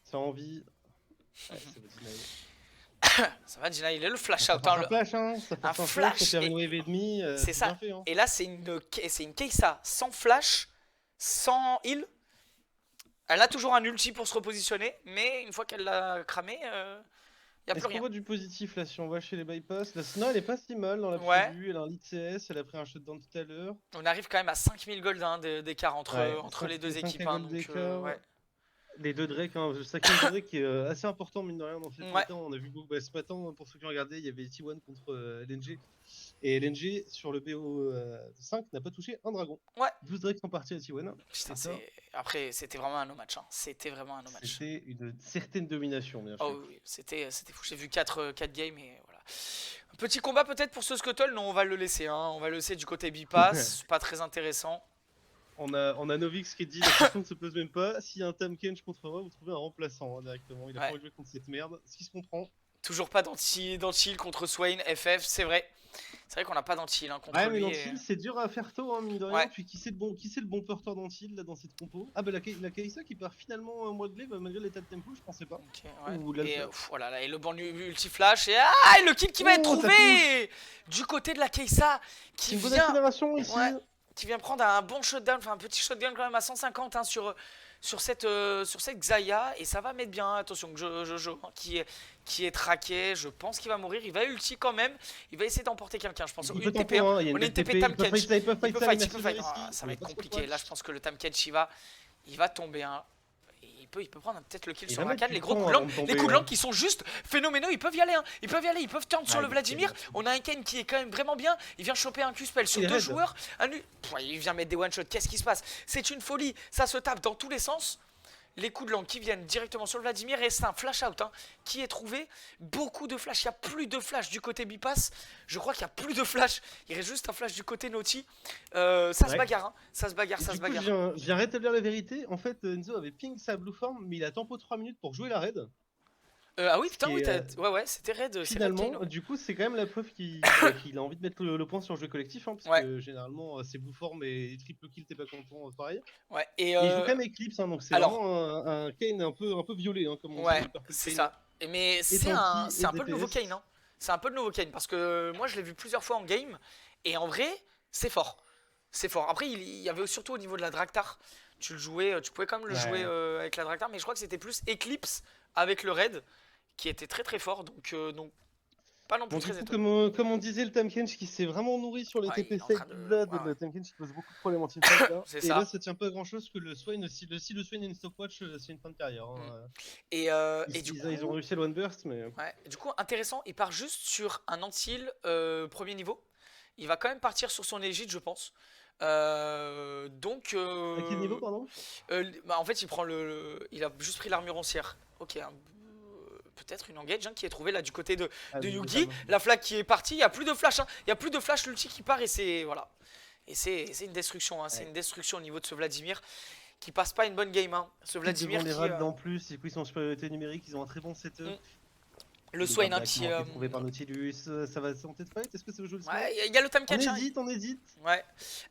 Ça a envie. Ouais, ça va deny. Il est le flash out. Un flash, hein. Un flash. Pour faire une wave et demie. C'est ça. Fait, hein. Et là, c'est une Kai'Sa sans flash, sans heal. Elle a toujours un ulti pour se repositionner, mais une fois qu'elle l'a cramé, il n'y a plus rien. Est-ce qu'on voit du positif là si on va chez les bypass? La Sna elle est pas si mal dans la prévue, elle a un lead CS, elle a pris un shutdown tout à l'heure. On arrive quand même à 5000 gold hein, d'écart entre les deux équipes. Hein, donc, les deux Drake, hein, le cinquième Drake qui est assez important mine de rien dans cette matin. On a vu ce matin, pour ceux qui ont regardé, il y avait T1 contre LNG. Et LNG sur le BO5 n'a pas touché un dragon. 12 Drakes sont partis à T1. Après, c'était vraiment un no match. Hein. C'était une certaine domination, bien sûr. Oh oui, c'était fou. J'ai vu 4 games et voilà. Un petit combat peut-être pour ce Scuttle. Non, on va le laisser. Hein. On va le laisser du côté Bipass. Pas très intéressant. On a Novix qui dit la question ne se pose même pas. S'il y a un Tahm Kench contre moi, vous trouvez un remplaçant hein, directement. Il a pas envie de jouer contre cette merde. Ce qui se comprend. Toujours pas d'anti-heal contre Swain, FF, c'est vrai. C'est vrai qu'on n'a pas d'anti-heal contre Ouais, mais lui. l'anti-heal, c'est dur à faire tôt, hein, mine de rien. Ouais. Puis qui c'est le bon porteur d'anti-heal là dans cette compo? Ah, bah la Kaisa qui part finalement un mois de glaive malgré l'état de tempo, je pensais pas. Ok, ouais. Ou là, Et le- oh là là, et le ban multi-flash. Et le kill qui va être Oh, ça trouvé du côté de la Keisa qui C'est une bonne vient. accélération ici. Ouais. Qui vient prendre un bon shutdown, enfin un petit shotgun quand même à 150 hein, sur cette Xayah. Et ça va mettre bien, attention que Jojo hein, qui est traqué, je pense qu'il va mourir. Il va ulti quand même, il va essayer d'emporter quelqu'un, je pense. Il Une peut TP, tempo, hein, il y a on une a une TP TP, Tam il peut Kench. fight, il peut Il fight peut ça, fight, les il peut fight. mercenaires Ah, ici. ça Il va y a être pas trop de compliqué, là je flash. pense que le Tam Kench il va tomber hein. Il peut prendre peut-être le kill Il sur va la mettre canne, du les gros temps coups de avant langue, de tomber, les coups de hein. langue qui sont juste phénoménaux, ils peuvent y aller, hein. Ils peuvent turn sur Ah, le il Vladimir. est- On a un Kane qui est quand même vraiment bien, il vient choper un Q-spell sur Il est deux raide. joueurs. Ouais, il vient mettre des one-shots, qu'est-ce qui se passe? C'est une folie, ça se tape dans tous les sens. Les coups de langue qui viennent directement sur le Vladimir et c'est un flash out hein, qui est trouvé. Beaucoup de flash, il n'y a plus de flash du côté Bipass. Je crois qu'il n'y a plus de flash. Il reste juste un flash du côté Naughty. Ça se Ouais. bagarre, hein. Ça se bagarre, Et ça du se coup, bagarre. je viens rétablir la vérité. En fait, Enzo avait ping sa blue form, mais il a tempo 3 minutes pour jouer la raid. Ah oui, Ce putain, qui oui, est, ouais, c'était raid. C'est raid Finalement, Kane, ouais. du coup, c'est quand même la preuve qu'il qu'il a envie de mettre le point sur le jeu collectif, hein, parce Ouais. que généralement, c'est blue form et triple kill, t'es pas content, pareil. Ouais, Et il joue quand même Eclipse, hein, donc c'est alors- vraiment un Kane un peu violet, hein, comme on ouais, dit. Purple c'est Kane. ça. Mais c'est tanky, un et peu le nouveau DPS. Kane, hein. C'est un peu le nouveau Kane parce que moi je l'ai vu plusieurs fois en game et en vrai, c'est fort. C'est fort. Après, il y avait surtout au niveau de la Draktar. Tu le jouais, tu pouvais quand même le Ouais. jouer avec la Draktar, mais je crois que c'était plus Eclipse avec le raid qui était très très fort. Donc pas non plus Bon, du très coup, étonnant. comme on disait, le Tamkench qui s'est vraiment nourri sur les Ouais, TP il est en side train de- du Blood, ouais, ouais. le Tamkench qui pose beaucoup de problèmes en teamfight là. C'est Et ça. là, ça tient pas à grand chose que le Swain, si le Swain a une stopwatch, c'est une fin de carrière. Hein. Et du coup, Ils ont réussi à le one burst, mais. ouais, du coup, intéressant, il part juste sur un anti-heal premier niveau. Il va quand même partir sur son égide, je pense. Donc. À quel niveau, pardon? Bah, en fait, il a juste pris l'armure oncière. Ok, peut-être une engage hein, qui est trouvée là du côté de oui, Yugi. totalement. La flag qui est partie, il n'y a plus de flash. Hein. Il n'y a plus de flash, l'ulti qui part et c'est. Voilà. Et c'est une destruction. Hein. C'est une destruction au niveau de ce Vladimir qui passe pas une bonne game. Hein. Ce Vladimir Devant les qui. raids en plus, du coup, ils sont en supériorité numérique, ils ont un très bon setup. Le Swain hein, qui. est trouvé par Nautilus, ça va tenter de fight. Est-ce que ça va jouer le Swain? Ouais, il y a le time catch. On hésite. Ouais.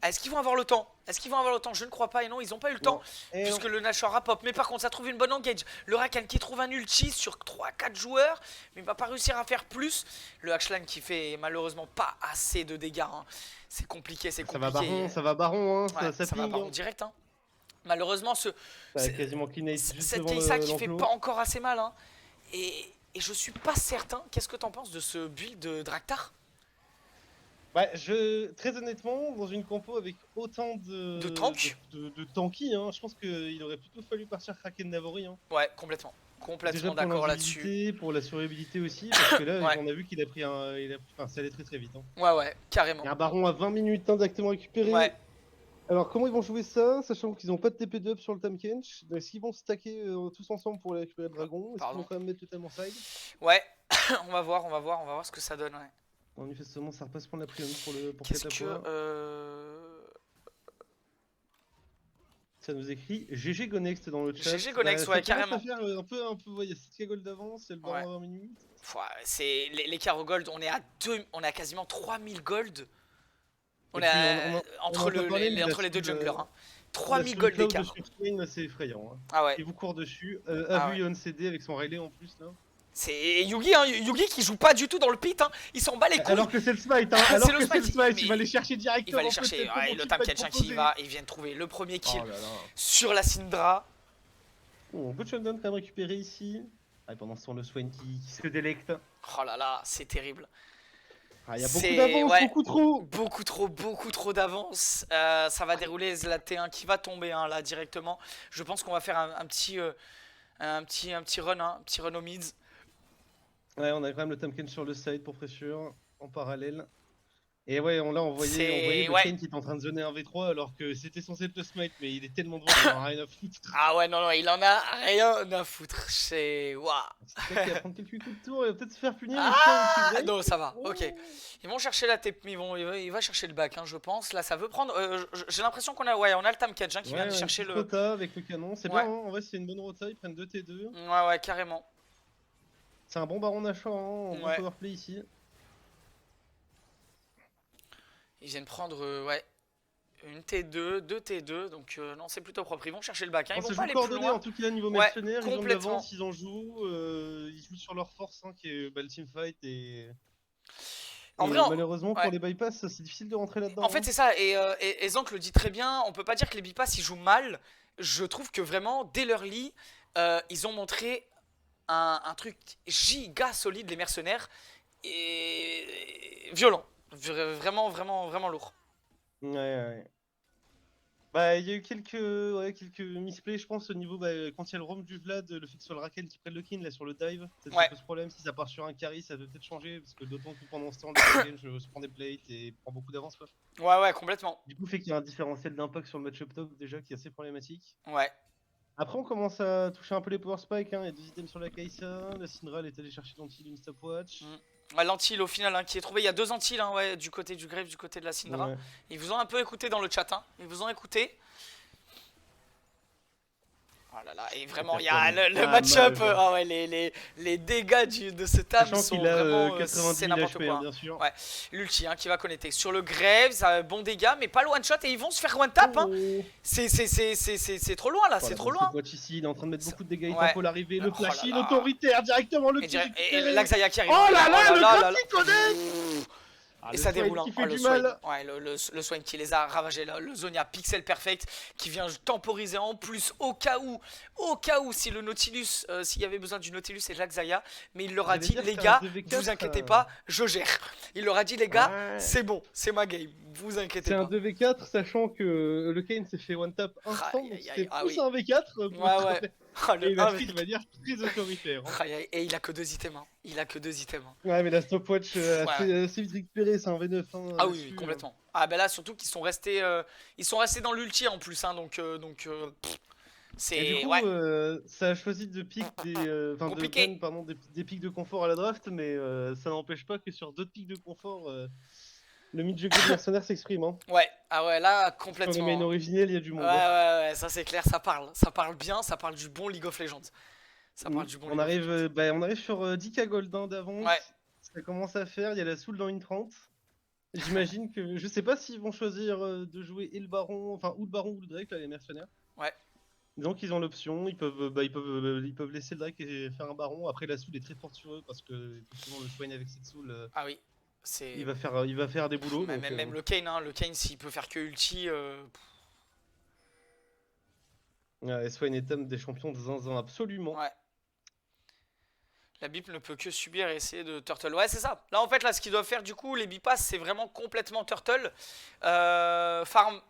Est-ce qu'ils vont avoir le temps? Je ne crois pas. Et non, ils n'ont pas eu le temps. Et Puisque le Nashor a pop. Mais par contre, ça trouve une bonne engage. Le Rakan qui trouve un ulti sur 3-4 joueurs. Mais il va pas réussir à faire plus. Le Hashlan qui fait malheureusement pas assez de dégâts. Hein. C'est compliqué, c'est compliqué. Ça va Baron, hein, Ouais, ça ça va ping. Baron direct. Hein. Malheureusement, Quasiment clean cette juste devant Keisa qui fait l'enclos. pas encore assez mal. Hein. Et je suis pas certain. Qu'est-ce que t'en penses de ce build de Draktar? Bah, très honnêtement, dans une compo avec autant De tank de tanky, hein, je pense qu'il aurait plutôt fallu partir Kraken Navori. Hein. Ouais, complètement. Déjà Complètement pour d'accord là-dessus. l'agilité, pour la survivabilité aussi, parce que là, Ouais. on a vu qu'il a pris un. Enfin, ça allait très très vite. Hein. Ouais, carrément. Il y a un baron à 20 minutes d'actement récupéré. Ouais. Alors, comment ils vont jouer ça, sachant qu'ils n'ont pas de TP d'up sur le Tamkench? Est-ce qu'ils vont stacker tous ensemble pour aller récupérer le dragon? Est-ce qu'ils vont quand même mettre totalement side? Ouais, on va voir ce que ça donne. Ouais. Manifestement, ça repasse prendre la priorité pour Qu'est-ce Catapult. que. Ça nous écrit GG Gonext dans le chat. GG Gonext, Ça ouais, commence carrément. à faire un peu, ouais, il y a 7 gold d'avance, c'est le baron Ouais. à 20 minutes. C'est l'écart au gold, on est à quasiment 3000 gold. On Et puis, est on entre en a parlé, mais entre la les deux skill, junglers. Hein. La 3000 skill gold cloud d'écart. de Swain, c'est effrayant. Hein. Ah ouais. Il vous court dessus. Ah A vu ouais. Yon CD avec son relais en plus là. C'est Yugi, hein, Yugi qui joue pas du tout dans le pit. Hein. Il s'en bat les couilles. Alors que c'est le smite, hein. C'est Alors le que c'est le smite, smite, mais il va les chercher Il directement. va aller chercher peut-être, ouais, comment le tu Tam vas être Catch qui proposé. y va. Ils viennent trouver le premier kill Oh là là. sur la Syndra. Bon, good shutdown quand même récupéré ici. Ah, et pendant ce temps, le Swain qui se délecte. Oh là là, c'est terrible. Ah, il y a beaucoup C'est- d'avance, ouais. beaucoup trop. Beaucoup trop d'avance. Ça va dérouler la T1 qui va tomber hein, là directement. Je pense qu'on va faire un petit run, hein, un petit run au mid. Ouais, on a quand même le Tamken sur le side pour pressure, en parallèle. Et ouais, on C'est- voyait le ouais. Kane qui est en train de zoner un V3 alors que c'était censé être le smite, mais il est tellement devant qu'il en a rien à foutre. Ah ouais, non, il en a rien à foutre. C'est. Waouh. C'est vrai qu'il va prendre quelques coups de tour, il va peut-être se faire punir. Ah mais non, ça va, Oh. ok. Ils vont chercher la TP, il va chercher le back, hein, je pense. Là, ça veut prendre. J'ai l'impression qu'on a, on a le Tam Catch hein, qui vient de chercher le. Rota avec le canon, c'est Ouais. bien, hein. En vrai c'est une bonne rota, ils prennent 2 T2. Ouais, carrément. C'est un bon baron Nashor, hein, en bon Ouais. powerplay ici. Ils viennent prendre ouais, une T2, deux T2, donc non, c'est plutôt propre. Ils vont chercher le back, hein. Ils On vont se pas joue aller plus coordonné loin. en tout cas niveau Ouais, mercenaires, ils ont de complètement. l'avance, ils jouent sur leur force hein, qui est le teamfight En et vrai, malheureusement ouais. pour les bypass c'est difficile de rentrer là-dedans. En fait, c'est ça, et Zank le dit très bien, on peut pas dire que les Bipas ils jouent mal. Je trouve que vraiment, dès leur lit, ils ont montré un truc giga solide, les mercenaires, et violent. Vraiment, vraiment, vraiment lourd. Ouais. Bah il y a eu quelques misplays je pense au niveau quand il y a le roam du Vlad, le fait que ce soit le Raken qui prenne le kill là sur le dive, peut-être Ouais. ça pose problème si ça part sur un carry ça peut peut-être changer parce que d'autant que pendant ce temps le Raken se prend des plates et prend beaucoup d'avance quoi. Ouais, complètement. Du coup fait qu'il y a un différentiel d'impact sur le match-up top déjà qui est assez problématique. Ouais. Après, on commence à toucher un peu les power spikes. Hein. Il y a 2 items sur la Kai'Sa. La Syndra, elle est allée chercher l'anti d'une stopwatch. Ouais, l'antil au final hein, qui est trouvé. Il y a 2 antilles hein, ouais, du côté du Grave, du côté de la Syndra. Ouais. Ils vous ont un peu écouté dans le chat. Hein. Ils vous ont écouté. Oh là là, et vraiment, il y a le match-up. Oh ouais, les dégâts de ce tab Sachant sont qu'il a vraiment. 90 C'est 000 n'importe HP, quoi. hein, bien sûr. Ouais, l'ulti hein, qui va connecter sur le Graves, bon dégâts, mais pas le one shot et ils vont se faire one tap. Hein. C'est trop loin là, c'est trop loin. Watch ici, il est en train de mettre beaucoup de dégâts. Il Ouais. tempo l'arrivée, le Oh flash, là là. l'autoritaire directement, le Et, kill. et l'Axaya qui arrive. Oh là là, le là. petit connect. Et ça déroule, hein. Qui fait le du Swain. mal. Ouais, le Swain qui les a ravagés là. Le Zonia Pixel Perfect qui vient temporiser en plus au cas où si le Nautilus, s'il y avait besoin du Nautilus et de l'Axaya. Mais il leur a dit, les gars, vous inquiétez pas, je gère. Il leur a dit, les gars, c'est bon, c'est ma game, vous inquiétez C'est pas. un 2v4, sachant que le Kane s'est fait one tap instant, donc c'était plus un v4. Ouais. Et il a fait de manière très autoritaire. Hein. Et il a que 2 items. Hein. Il a que 2 items. Hein. Ouais, mais la stopwatch assez vite récupérée, c'est un V9. Hein, ah oui, complètement. Ah bah là, surtout qu'ils sont restés, dans l'ulti en plus. Hein, donc c'est. Et du coup, ça a choisi de pick des pics de confort à la draft, mais ça n'empêche pas que sur d'autres pics de confort, le mid-juggle mercenaire s'exprime. Hein. Ouais, ah ouais, là, complètement. Sur les mains originelles, il y a du monde. Ouais, ça c'est clair, ça parle bien, ça parle du bon League of Legends. On arrive sur 10k gold d'avance. Ouais. Ça commence à faire, il y a la soul dans une 30. J'imagine que. Je sais pas s'ils vont choisir de jouer ou le baron ou le Drake, là, les mercenaires. Ouais. Donc ils ont l'option, ils peuvent laisser le Drake et faire un baron. Après la soul est très forte sur eux parce que effectivement le Swain avec cette soul. Ah oui. Il va faire des boulots. Même le Kane, hein, s'il peut faire que ulti. Ouais, Swain est thème des champions de zinzin, absolument. Ouais. La bip ne peut que subir et essayer de turtle. Ouais, c'est ça. Là, en fait, ce qu'ils doivent faire, du coup, les bipas, c'est vraiment complètement turtle. Farm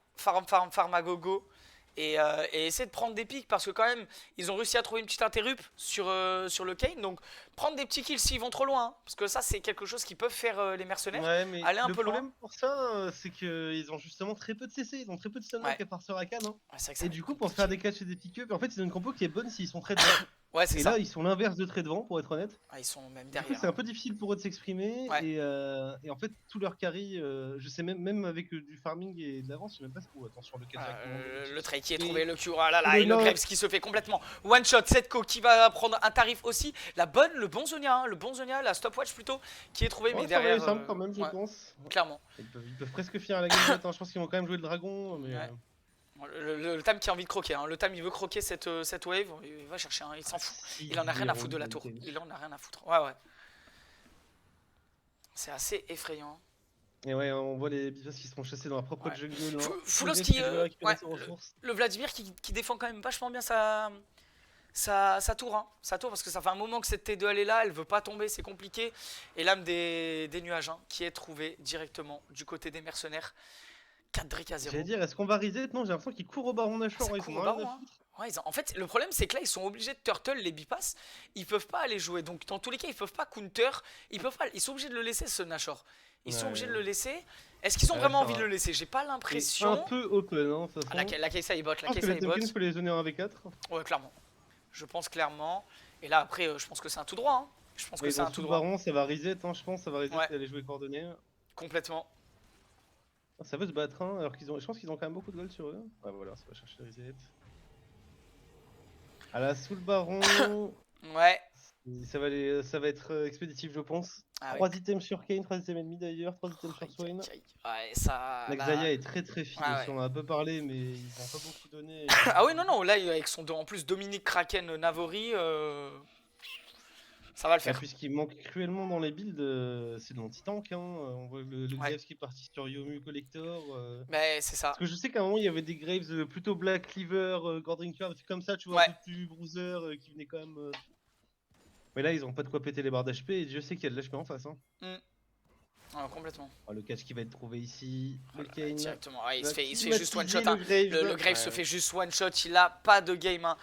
à gogo. Et essayer de prendre des pics parce que quand même ils ont réussi à trouver une petite interrupt sur le Kane, donc prendre des petits kills s'ils vont trop loin hein, parce que ça c'est quelque chose qu'ils peuvent faire les mercenaires, mais aller un peu loin. Le problème pour ça c'est qu'ils ont justement très peu de CC, ils ont très peu de stun à part sur Rakan hein. Et du coup pour faire des catchs et des pick-up, en fait ils ont une compo qui est bonne s'ils sont très devant. Ouais, c'est et ça. Là ils sont l'inverse de très devant pour être honnête. Ils sont même derrière. C'est un peu difficile pour eux de s'exprimer et en fait tout leur carry, je sais même avec du farming et de l'avance, je sais même pas où. Attention le trait qui est trouvé, le Q, et le Graves qui se fait complètement one shot, Setko qui va prendre un tarif aussi, le bon Zonia, la stopwatch plutôt, qui est trouvé mais derrière. Ça va quand même je pense. Clairement. Ils peuvent presque finir la game. Je pense qu'ils vont quand même jouer le dragon mais. Le Tam qui a envie de croquer, hein. Le Tam il veut croquer cette wave, il va chercher, hein. Il s'en fout, il en a rien à foutre de la tour, il en a rien à foutre, ouais. C'est assez effrayant. Et ouais, on voit les bifas qui se font chasser dans leur propre jungle. Foulos qui, le Vladimir qui défend quand même vachement bien sa tour, hein. Sa tour parce que ça fait un moment que cette T2 elle est là, elle veut pas tomber, c'est compliqué. Et l'âme des nuages hein, qui est trouvée directement du côté des mercenaires. 4 Drake à 0. J'allais dire, est-ce qu'on va reset? Non, j'ai l'impression qu'ils courent au baron Nashor. En fait, le problème c'est que là ils sont obligés de turtle les bipas. Ils peuvent pas aller jouer. Donc dans tous les cas, ils peuvent pas counter. Ils sont obligés de le laisser ce Nashor. Ils sont obligés de le laisser. Est-ce qu'ils ont vraiment envie de le laisser? J'ai pas l'impression. Un peu open, hein, ça la Kai'Sa est bot. La Kai'Sa est bot. Il faut les donner en V4. Ouais, clairement. Je pense clairement. Et là après, je pense que c'est un tout droit. Hein. Je pense que c'est un tout droit. Baron, ça va reset, hein, je pense. Ça va reset et aller jouer coordonné. Complètement. Ça veut se battre, hein, alors je pense qu'ils ont quand même beaucoup de gold sur eux. Ouais, voilà, ça va chercher le reset. Ah là, sous le baron. Ouais. Ça va être expéditif, je pense. Ah 3 items sur Kane, 3 items ennemis d'ailleurs, 3 items sur Swain. Ouais, ça. Xayah est très très fine Ouais, aussi, ouais. on en a un peu parlé, mais ils ont pas beaucoup donné. Ah oui, non, là, avec son en plus Dominique Kraken Navori, ça va le Et faire. puis ce qui manque cruellement dans les builds, c'est de l'anti-tank. Hein. On voit le Ouais. Graves qui est parti sur Yomu Collector. Mais c'est ça. Parce que je sais qu'à un moment il y avait des Graves plutôt Black Cleaver, Gordrinker, des trucs comme ça, tu vois, Ouais. un peu plus bruiser qui venaient quand même. Mais là ils ont pas de quoi péter les barres d'HP et Dieu sait qu'il y a de l'HP en face. Hein. Ouais, complètement. Oh, le catch qui va être trouvé ici, le Voilà, Kane. directement. Ouais, il se va fait juste one shot. climatiser Hein. le Graves. Le Grave se Ouais. fait juste one shot. Il a pas de game. Hein.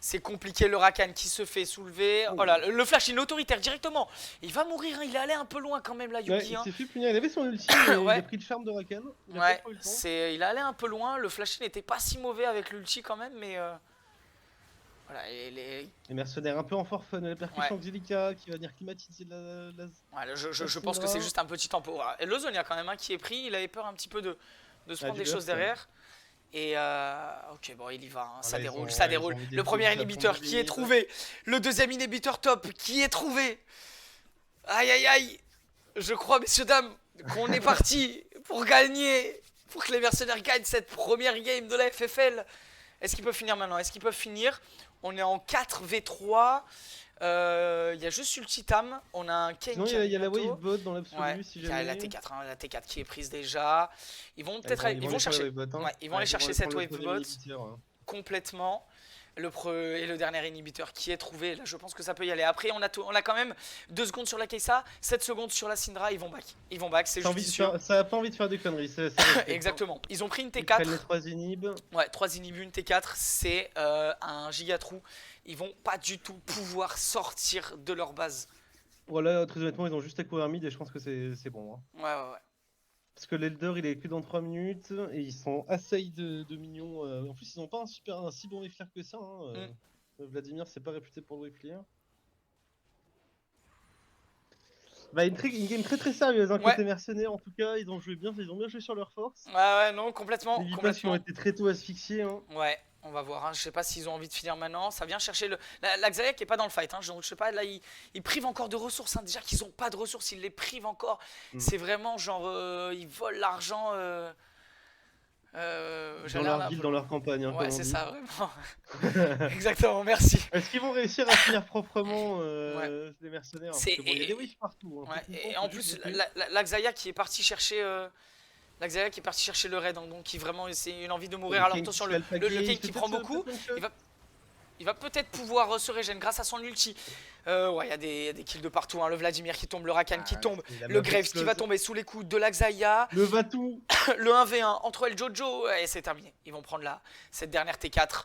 C'est compliqué. Le Rakan qui se fait soulever. Oh. Oh là, le flash in autoritaire directement. Il va mourir. Hein. Il est allé un peu loin quand même là, Ouais, Yugi. il Hein. s'est fait punir. Il avait son ulti, mais il Ouais. a pris le charme de Rakan. Il a pas Ouais, trop eu le temps. il est allé un peu loin. Le flash in n'était pas si mauvais avec l'ulti quand même, mais voilà. Les mercenaires un peu en forfun, la percussion Xilica qui va venir climatiser la. Ouais, je pense que c'est juste un petit tempo. Voilà. Et le zone, il y a quand même un qui est pris. Il avait peur un petit peu de se prendre des choses derrière. Et ok, bon, il y va. Hein. Ça déroule, ça déroule. Le premier inhibiteur qui est trouvé. Le deuxième inhibiteur top qui est trouvé. Aïe, aïe, aïe. Je crois, messieurs, dames, qu'on est parti pour gagner. Pour que les mercenaires gagnent cette première game de la FFL. Est-ce qu'ils peuvent finir maintenant? Est-ce qu'ils peuvent finir? On est en 4v3. Il y a juste Ultitam. On a un Kane. Sinon, il y a la wave bot dans l'absolu. Ouais, si jamais. il y a la T4, hein, la T4 qui est prise déjà. Ils vont peut-être ils vont chercher. Bot, hein. Ouais, ils vont aller chercher cette wave bot Hein. complètement. Et le dernier inhibiteur qui est trouvé. Là, je pense que ça peut y aller. Après, on a quand même 2 secondes sur la Kai'Sa, 7 secondes sur la Syndra. Ils vont back. Ils vont back, c'est judicieux. Ça a pas envie de faire des conneries. Exactement. Ils ont pris une T4. Ils prennent les 3 inhibs. Ouais, 3 inhibs, une T4. C'est un giga trou. Ils vont pas du tout pouvoir sortir de leur base. Voilà, très honnêtement, ils ont juste à courir mid et je pense que c'est bon. Hein. Ouais. Parce que l'Elder il est que dans 3 minutes et ils sont assez de mignons. En plus, ils ont pas un si bon éclair que ça. Hein. Vladimir, c'est pas réputé pour le wayclear. Bah, une game très sérieuse, hein, côté mercenaires en tout cas. Ils ont bien joué sur leur force. Ouais, non, complètement. Les Vipas qui ont été très tôt asphyxiés. Hein. Ouais. On va voir, hein. Je sais pas s'ils ont envie de finir maintenant. Ça vient chercher la Xayah qui est pas dans le fight. Hein. Je sais pas, là ils privent encore de ressources. Hein. Déjà qu'ils ont pas de ressources, ils les privent encore. C'est vraiment genre ils volent l'argent. Dans leur ville, dans leur campagne. Hein, ouais, c'est ça, vraiment. Exactement, merci. Est-ce qu'ils vont réussir à finir proprement les mercenaires? Parce que, bon, il y a des waves partout. Hein. Ouais. Et en plus, la Xayah qui est partie chercher. La Xayah qui est parti chercher le raid, hein, donc qui vraiment c'est une envie de mourir. Alors attention, le Kane qui prend beaucoup, il va peut-être pouvoir se régénérer grâce à son ulti. Ouais, il y a des kills de partout, hein. Le Vladimir qui tombe, le Rakan qui tombe, le Graves qui va tomber sous les coups de la Xayah. Le Vatou. Le 1v1 entre El Jojo, et c'est terminé. Ils vont prendre cette dernière T4.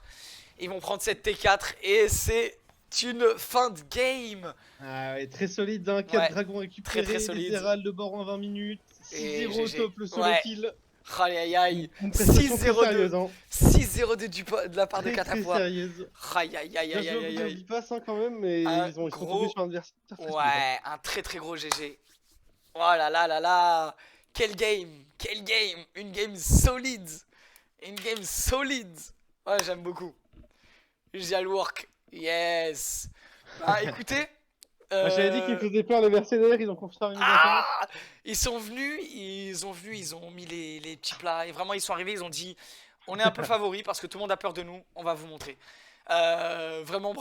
Ils vont prendre cette T4 et c'est une fin de game. Ah ouais, très solide, hein. 4 dragons récupérés, très solide. des Héralds de bord en 20 minutes, 6-0 top le solo kill. Aïe aïe aïe, 6-0 hein. 6-0 de la part de Katapwa. Sérieuse. Aïe aïe aïe aïe aïe aïe. Ils passent hein, quand même, mais ils sont tombés sur un adversaire. Ouais, un très gros GG. Oh là là là là. Quel game, une game solide. Ouais, j'aime beaucoup. Usual work, yes. Ah, écoutez. J'avais dit qu'ils faisaient peur les mercenaires, ils ont confirmé. Ils sont venus, ils ont mis les petits plats. Et vraiment, ils sont arrivés, ils ont dit on est un peu favoris parce que tout le monde a peur de nous, on va vous montrer. Vraiment,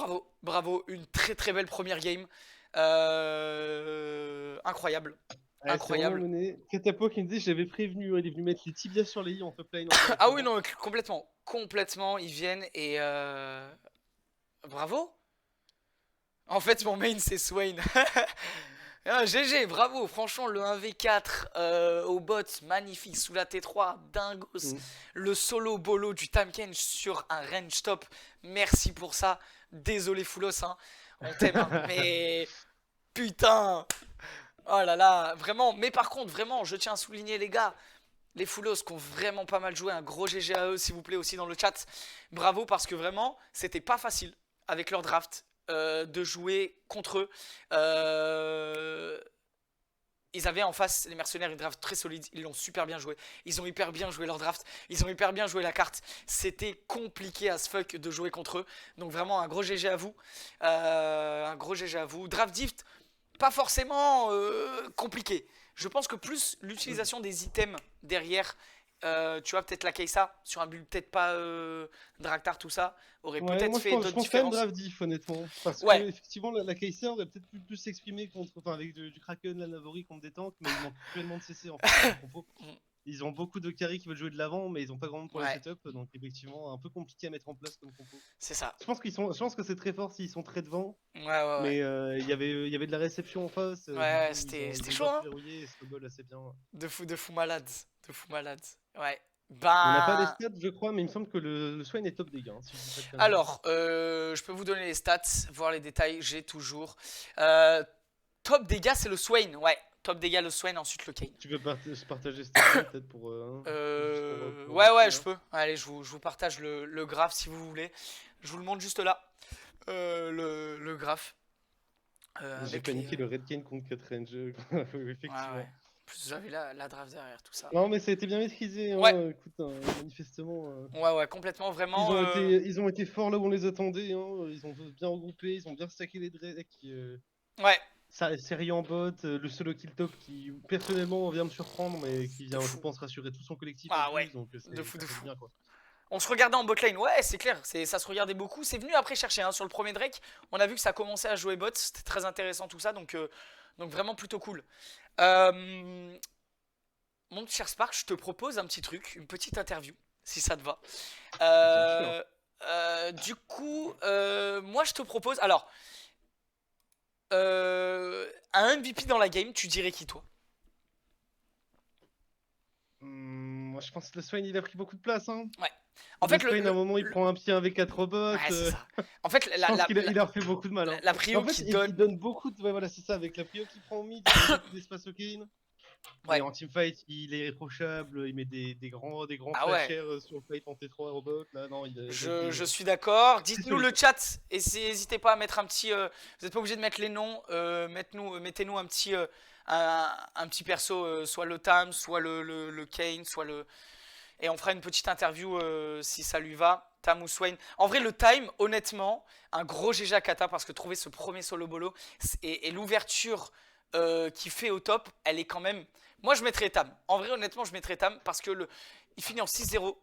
bravo. Une très belle première game. Incroyable. Incroyable. Katapwa qui me dit j'avais prévenu, il est venu mettre les tibias sur les i en top lane. Ah oui, non, complètement. Ils viennent et bravo. En fait, mon main, c'est Swain. GG, bravo. Franchement, le 1v4 au bot, magnifique. Sous la T3, dingos. Le solo bolo du Tamken sur un range top. Merci pour ça. Désolé, Foulos. Hein. On t'aime, hein. Mais putain. Oh là là, vraiment. Mais par contre, vraiment, je tiens à souligner, les gars. Les Foulos qui ont vraiment pas mal joué. Un gros GG à eux, s'il vous plaît, aussi dans le chat. Bravo, parce que vraiment, c'était pas facile avec leur draft. De jouer contre eux. ils avaient en face les mercenaires une draft très solide, ils l'ont super bien joué, ils ont hyper bien joué leur draft, ils ont hyper bien joué la carte, c'était compliqué as fuck de jouer contre eux, donc vraiment un gros GG à vous, un gros GG à vous. Draft Dift, pas forcément compliqué, je pense que plus l'utilisation des items derrière, tu vois peut-être la Kai'Sa sur un build peut-être pas Draktar tout ça, aurait Ouais, peut-être moi fait je d'autres pense quand même différences. draft diff honnêtement. Parce Ouais. que effectivement la Kai'Sa aurait peut-être pu plus s'exprimer contre, enfin, avec du Kraken, la Navori contre des tanks, mais il manque cruellement de CC en fait. Dans le compo. Ils ont beaucoup de carry qui veulent jouer de l'avant, mais ils ont pas grand monde pour Ouais. le setup, donc effectivement un peu compliqué à mettre en place comme compo. C'est ça. Je pense que c'est très fort s'ils sont très devant, Ouais. mais il y avait de la réception en face. Ouais, du coup, c'était ils ont chaud, bien hein. verrouillé et Snowball assez bien. De fou malade. De fou malade. Ouais. On n'a pas les Ben. stats, je crois, mais il me semble que le Swain est top dégâts. Si je dis pas de conneries. Alors, je peux vous donner les stats, voir les détails, j'ai toujours. Top dégâts, c'est le Swain, ouais. Top dégâts, le Swain, ensuite le Kayn. Tu peux partager ce stat peut-être pour. Ouais, je peux. Allez, je vous partage le graphe si vous voulez. Je vous le montre juste là. Le graphe. J'ai paniqué le Red Cane contre 4 range. Effectivement. Ouais. En plus, vous avez la draft derrière, tout ça. Non, mais ça a été bien maîtrisé. Hein. Ouais. Écoute, manifestement. Ouais, complètement, vraiment. Ils ont été forts là où on les attendait. Hein. Ils ont bien regroupé, ils ont bien stacké les decks. Ouais. Série en bot, le solo kill top qui personnellement vient me surprendre, mais qui vient, je pense, rassurer tout son collectif. Ah en ouais. plus, donc De fou. bien, quoi. On se regardait en botlane, ouais c'est clair, ça se regardait beaucoup, c'est venu après chercher hein, sur le premier Drake, on a vu que ça commençait à jouer bot, c'était très intéressant tout ça, donc vraiment plutôt cool. Mon cher Spark, je te propose un petit truc, une petite interview, si ça te va. Du coup, moi je te propose, alors, un MVP dans la game, tu dirais qui toi? Moi je pense que le Swain il a pris beaucoup de place. Hein. Ouais. En fait, Swain, à un moment, il prend un pied avec 4 robots. Ouais, c'est ça. En fait, je pense qu'il a refait beaucoup de mal. Hein. La prio en fait, qui il donne beaucoup de. Ouais, voilà, c'est ça, avec la prio qu'il prend au mid, il donne beaucoup d'espace au Kayn. Ouais. Et en teamfight, il est irréprochable, il met des grands flashers sur le fight en T3 robot. Là, non, je suis d'accord. Dites-nous le chat et n'hésitez pas à mettre un petit. Vous n'êtes pas obligé de mettre les noms. Mettez-nous un petit. Un petit perso, soit le Tam, soit le Kayn, soit le. Et on fera une petite interview si ça lui va. Tam ou Swain. En vrai, le time, honnêtement, un gros GG à Kata parce que trouver ce premier solo bolo et l'ouverture qu'il fait au top, elle est quand même. Moi, je mettrais Tam. En vrai, honnêtement, je mettrais Tam parce que il finit en 6-0.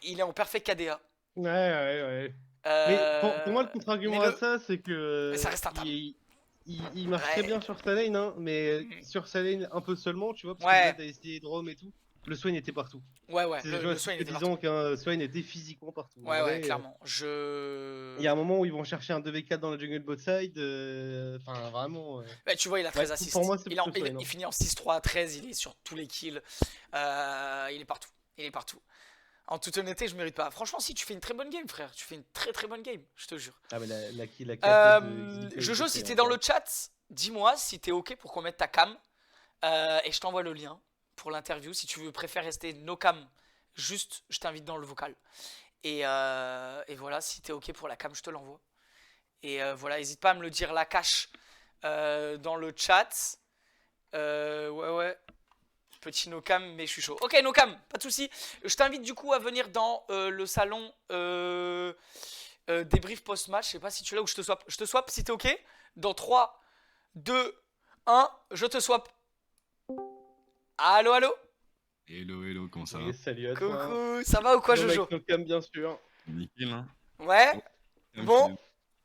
Il est en perfect KDA. Ouais. Mais pour moi, le contre-argument à ça, c'est que. Mais ça reste un Tam. Il marche très bien sur sa lane, hein, mais sur sa lane un peu seulement, tu vois, parce que t'as essayé de roam et tout. Le Swain était partout. Ouais. Le Swain était partout. Disons qu'un Swain était physiquement partout. Ouais, clairement. Il y a un moment où ils vont chercher un 2v4 dans la jungle bot side. Enfin, vraiment. Ouais, tu vois, il a 13 assists. Pour moi, il finit en 6-3 à 13. Il est sur tous les kills. Il est partout. En toute honnêteté, je mérite pas. Franchement, si tu fais une très bonne game, frère, tu fais une très bonne game, je te jure. Ah, mais Jojo, si t'es dans le chat, dis-moi si t'es ok pour qu'on mette ta cam. Et je t'envoie le lien pour l'interview. Si tu préfères rester no cam, juste je t'invite dans le vocal. Et voilà, si t'es ok pour la cam, je te l'envoie. Et voilà, n'hésite pas à me le dire la cache dans le chat. Ouais. Petit no cam, mais je suis chaud. Ok, no cam, pas de souci. Je t'invite du coup à venir dans le salon débrief post-match. Je sais pas si tu es là ou je te swap. Je te swap si t'es ok. Dans 3, 2, 1, je te swap. Allô Hello, comment ça va? Salut à toi. Coucou, ça va ou quoi, Jojo? No cam, bien sûr. Nickel, hein. Ouais. Bon,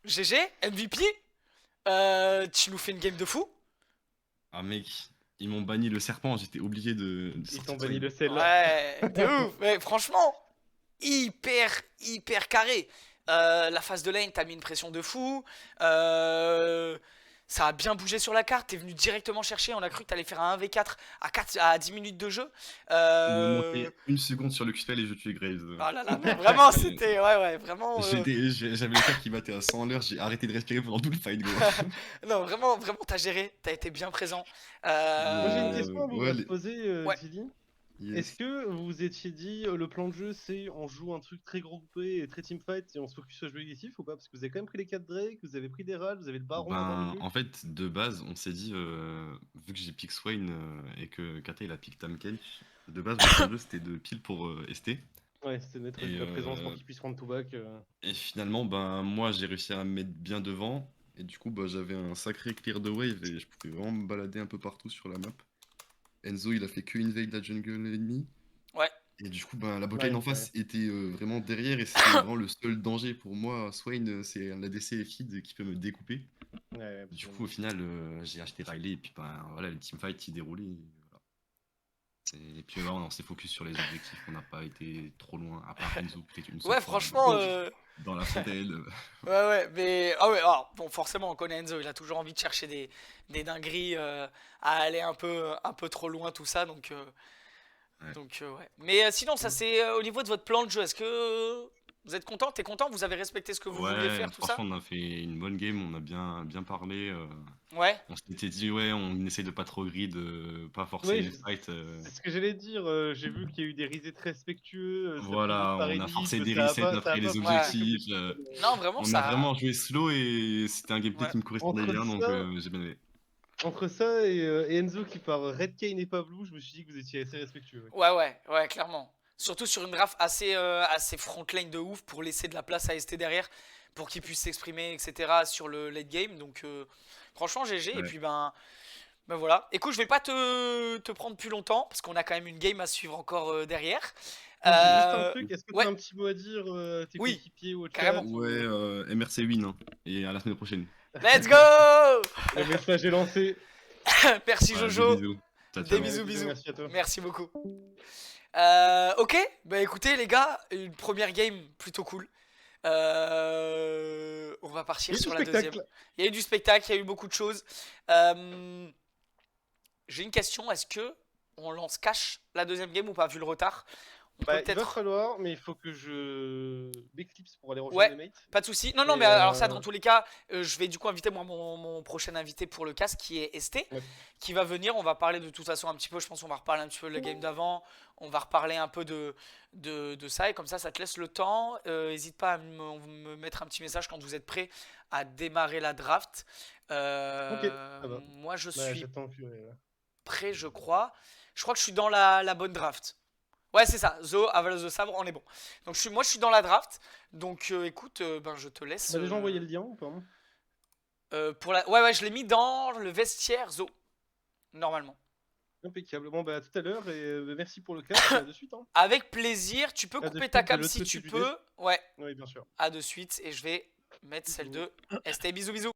GG, MVP. Tu nous fais une game de fou. Ah mec, ils m'ont banni le serpent, j'étais obligé de Ils t'ont banni le sel. Ouais, de ouf. Mais franchement, hyper carré. La phase de lane, t'as mis une pression de fou. Ça a bien bougé sur la carte. T'es venu directement chercher. On a cru que t'allais faire un 1v4 à 10 minutes de jeu. Il me manquait une seconde sur le Q-spell et je tuais Graves. Oh là là, mais vraiment, c'était. Ouais, vraiment. J'avais le cœur qui battait à 100 à l'heure, j'ai arrêté de respirer pendant tout le fight, gros. Non, vraiment, t'as géré. T'as été bien présent. Moi, j'ai une question à vous poser, Tilly. Yes. Est-ce que vous vous étiez dit le plan de jeu c'est on joue un truc très groupé et très teamfight et on se focus sur le jeu collectif ou pas? Parce que vous avez quand même pris les 4 Drake, vous avez pris des râles, vous avez le baron dans le Ben, milieu. en fait, de base, on s'est dit, vu que j'ai pick Swain et que Kata il a pick Tamkench, de base, mon plan de jeu c'était de pile pour ST. Ouais, c'était de mettre Et, la présence pour qu'il puisse prendre tout back. Et finalement, ben, moi j'ai réussi à me mettre bien devant. Et du coup, bah, j'avais un sacré clear de wave et je pouvais vraiment me balader un peu partout sur la map. Enzo, il a fait que invade la jungle ennemie. Ouais. Et du coup, ben, la botlane Ouais, en face était vraiment derrière et c'était vraiment le seul danger pour moi. Swain, c'est un ADC feed qui peut me découper. Ouais, Du coup, au final, j'ai acheté Riley et puis ben, voilà, le teamfight qui déroulait. Et, voilà. Et puis là, on s'est focus sur les objectifs. On n'a pas été trop loin, à part Enzo, peut-être une seule Ouais, fois franchement. dans la fontaine. Ouais, mais. Ah ouais, alors, bon, forcément, on connaît Enzo, il a toujours envie de chercher des dingueries, à aller un peu trop loin, tout ça, donc. Ouais. Ouais. Mais sinon, ça c'est au niveau de votre plan de jeu. Est-ce que vous êtes content? T'es content? Vous avez respecté ce que vous vouliez Ouais, faire, tout ça? franchement, on a fait une bonne game, on a bien parlé. Ouais. On s'était dit, ouais, on essaye de pas trop grid, pas forcer Ouais, les fights. c'est ce que j'allais dire. J'ai vu qu'il y a eu des resets très respectueux. Ça Voilà, par on a Elite, forcé des ça a resets, on pas, a ça a pris pas les fonctionné comme objectifs. d'habitude. Non, vraiment, On a ça. vraiment joué slow et c'était un gameplay Ouais. qui me correspondait Entre bien, donc ça- j'ai bien aimé. Entre ça et Enzo qui part Red Kane et pas Blue, je me suis dit que vous étiez assez respectueux. Ouais. Ouais, clairement. Surtout sur une draft assez frontline de ouf pour laisser de la place à ST derrière pour qu'il puisse s'exprimer, etc. sur le late game. Donc, franchement, GG. Et Ouais. puis, ben voilà. Écoute, je vais pas te prendre plus longtemps parce qu'on a quand même une game à suivre encore derrière. Juste un truc, est-ce que tu ouais. as un petit mot à dire tes Oui, coéquipiers au chat carrément. Ouais, MRC win, hein, et à la semaine prochaine. Let's go! Le message est lancé. Merci Ouais, Jojo. des bisous. Ciao, Des ciao. bisous, bisous. Merci à toi. Merci beaucoup. Ok, bah écoutez les gars, une première game plutôt cool. On va partir Il y a eu sur du la spectacle. deuxième. Il y a eu du spectacle, il y a eu beaucoup de choses. J'ai une question, est-ce que on lance cash la deuxième game ou pas vu le retard? On peut Bah, il va peut-être. falloir, mais il faut que je m'éclipse pour aller rejoindre Ouais. mes mates. Pas de souci. Non, Et, mais alors ça, dans tous les cas, je vais du coup inviter moi mon prochain invité pour le casque qui est ST, Ouais. qui va venir. On va parler de toute façon un petit peu. Je pense qu'on va reparler un petit peu de la game d'avant. On va reparler un peu de ça et comme ça te laisse le temps. N'hésite pas à me mettre un petit message quand vous êtes prêt à démarrer la draft. Ok, ça va. Moi, je Bah, suis j'attends que. prêt, je crois. Je crois que je suis dans la bonne draft. Ouais, c'est ça. Zo, Aval the Sabre, on est bon. Donc moi, je suis dans la draft. Donc écoute, ben je te laisse. On a déjà envoyé le lien ou pas? Ouais, je l'ai mis dans le vestiaire Zo. Normalement. Impeccable. Bon, bah, à tout à l'heure et merci pour le casque. À de suite. Hein. Avec plaisir, tu peux À de couper suite, ta de cam l'autre si côté tu du peux. Ouais, Oui, bien sûr. à de suite. Et je vais mettre celle de ST. Bisous, bisous.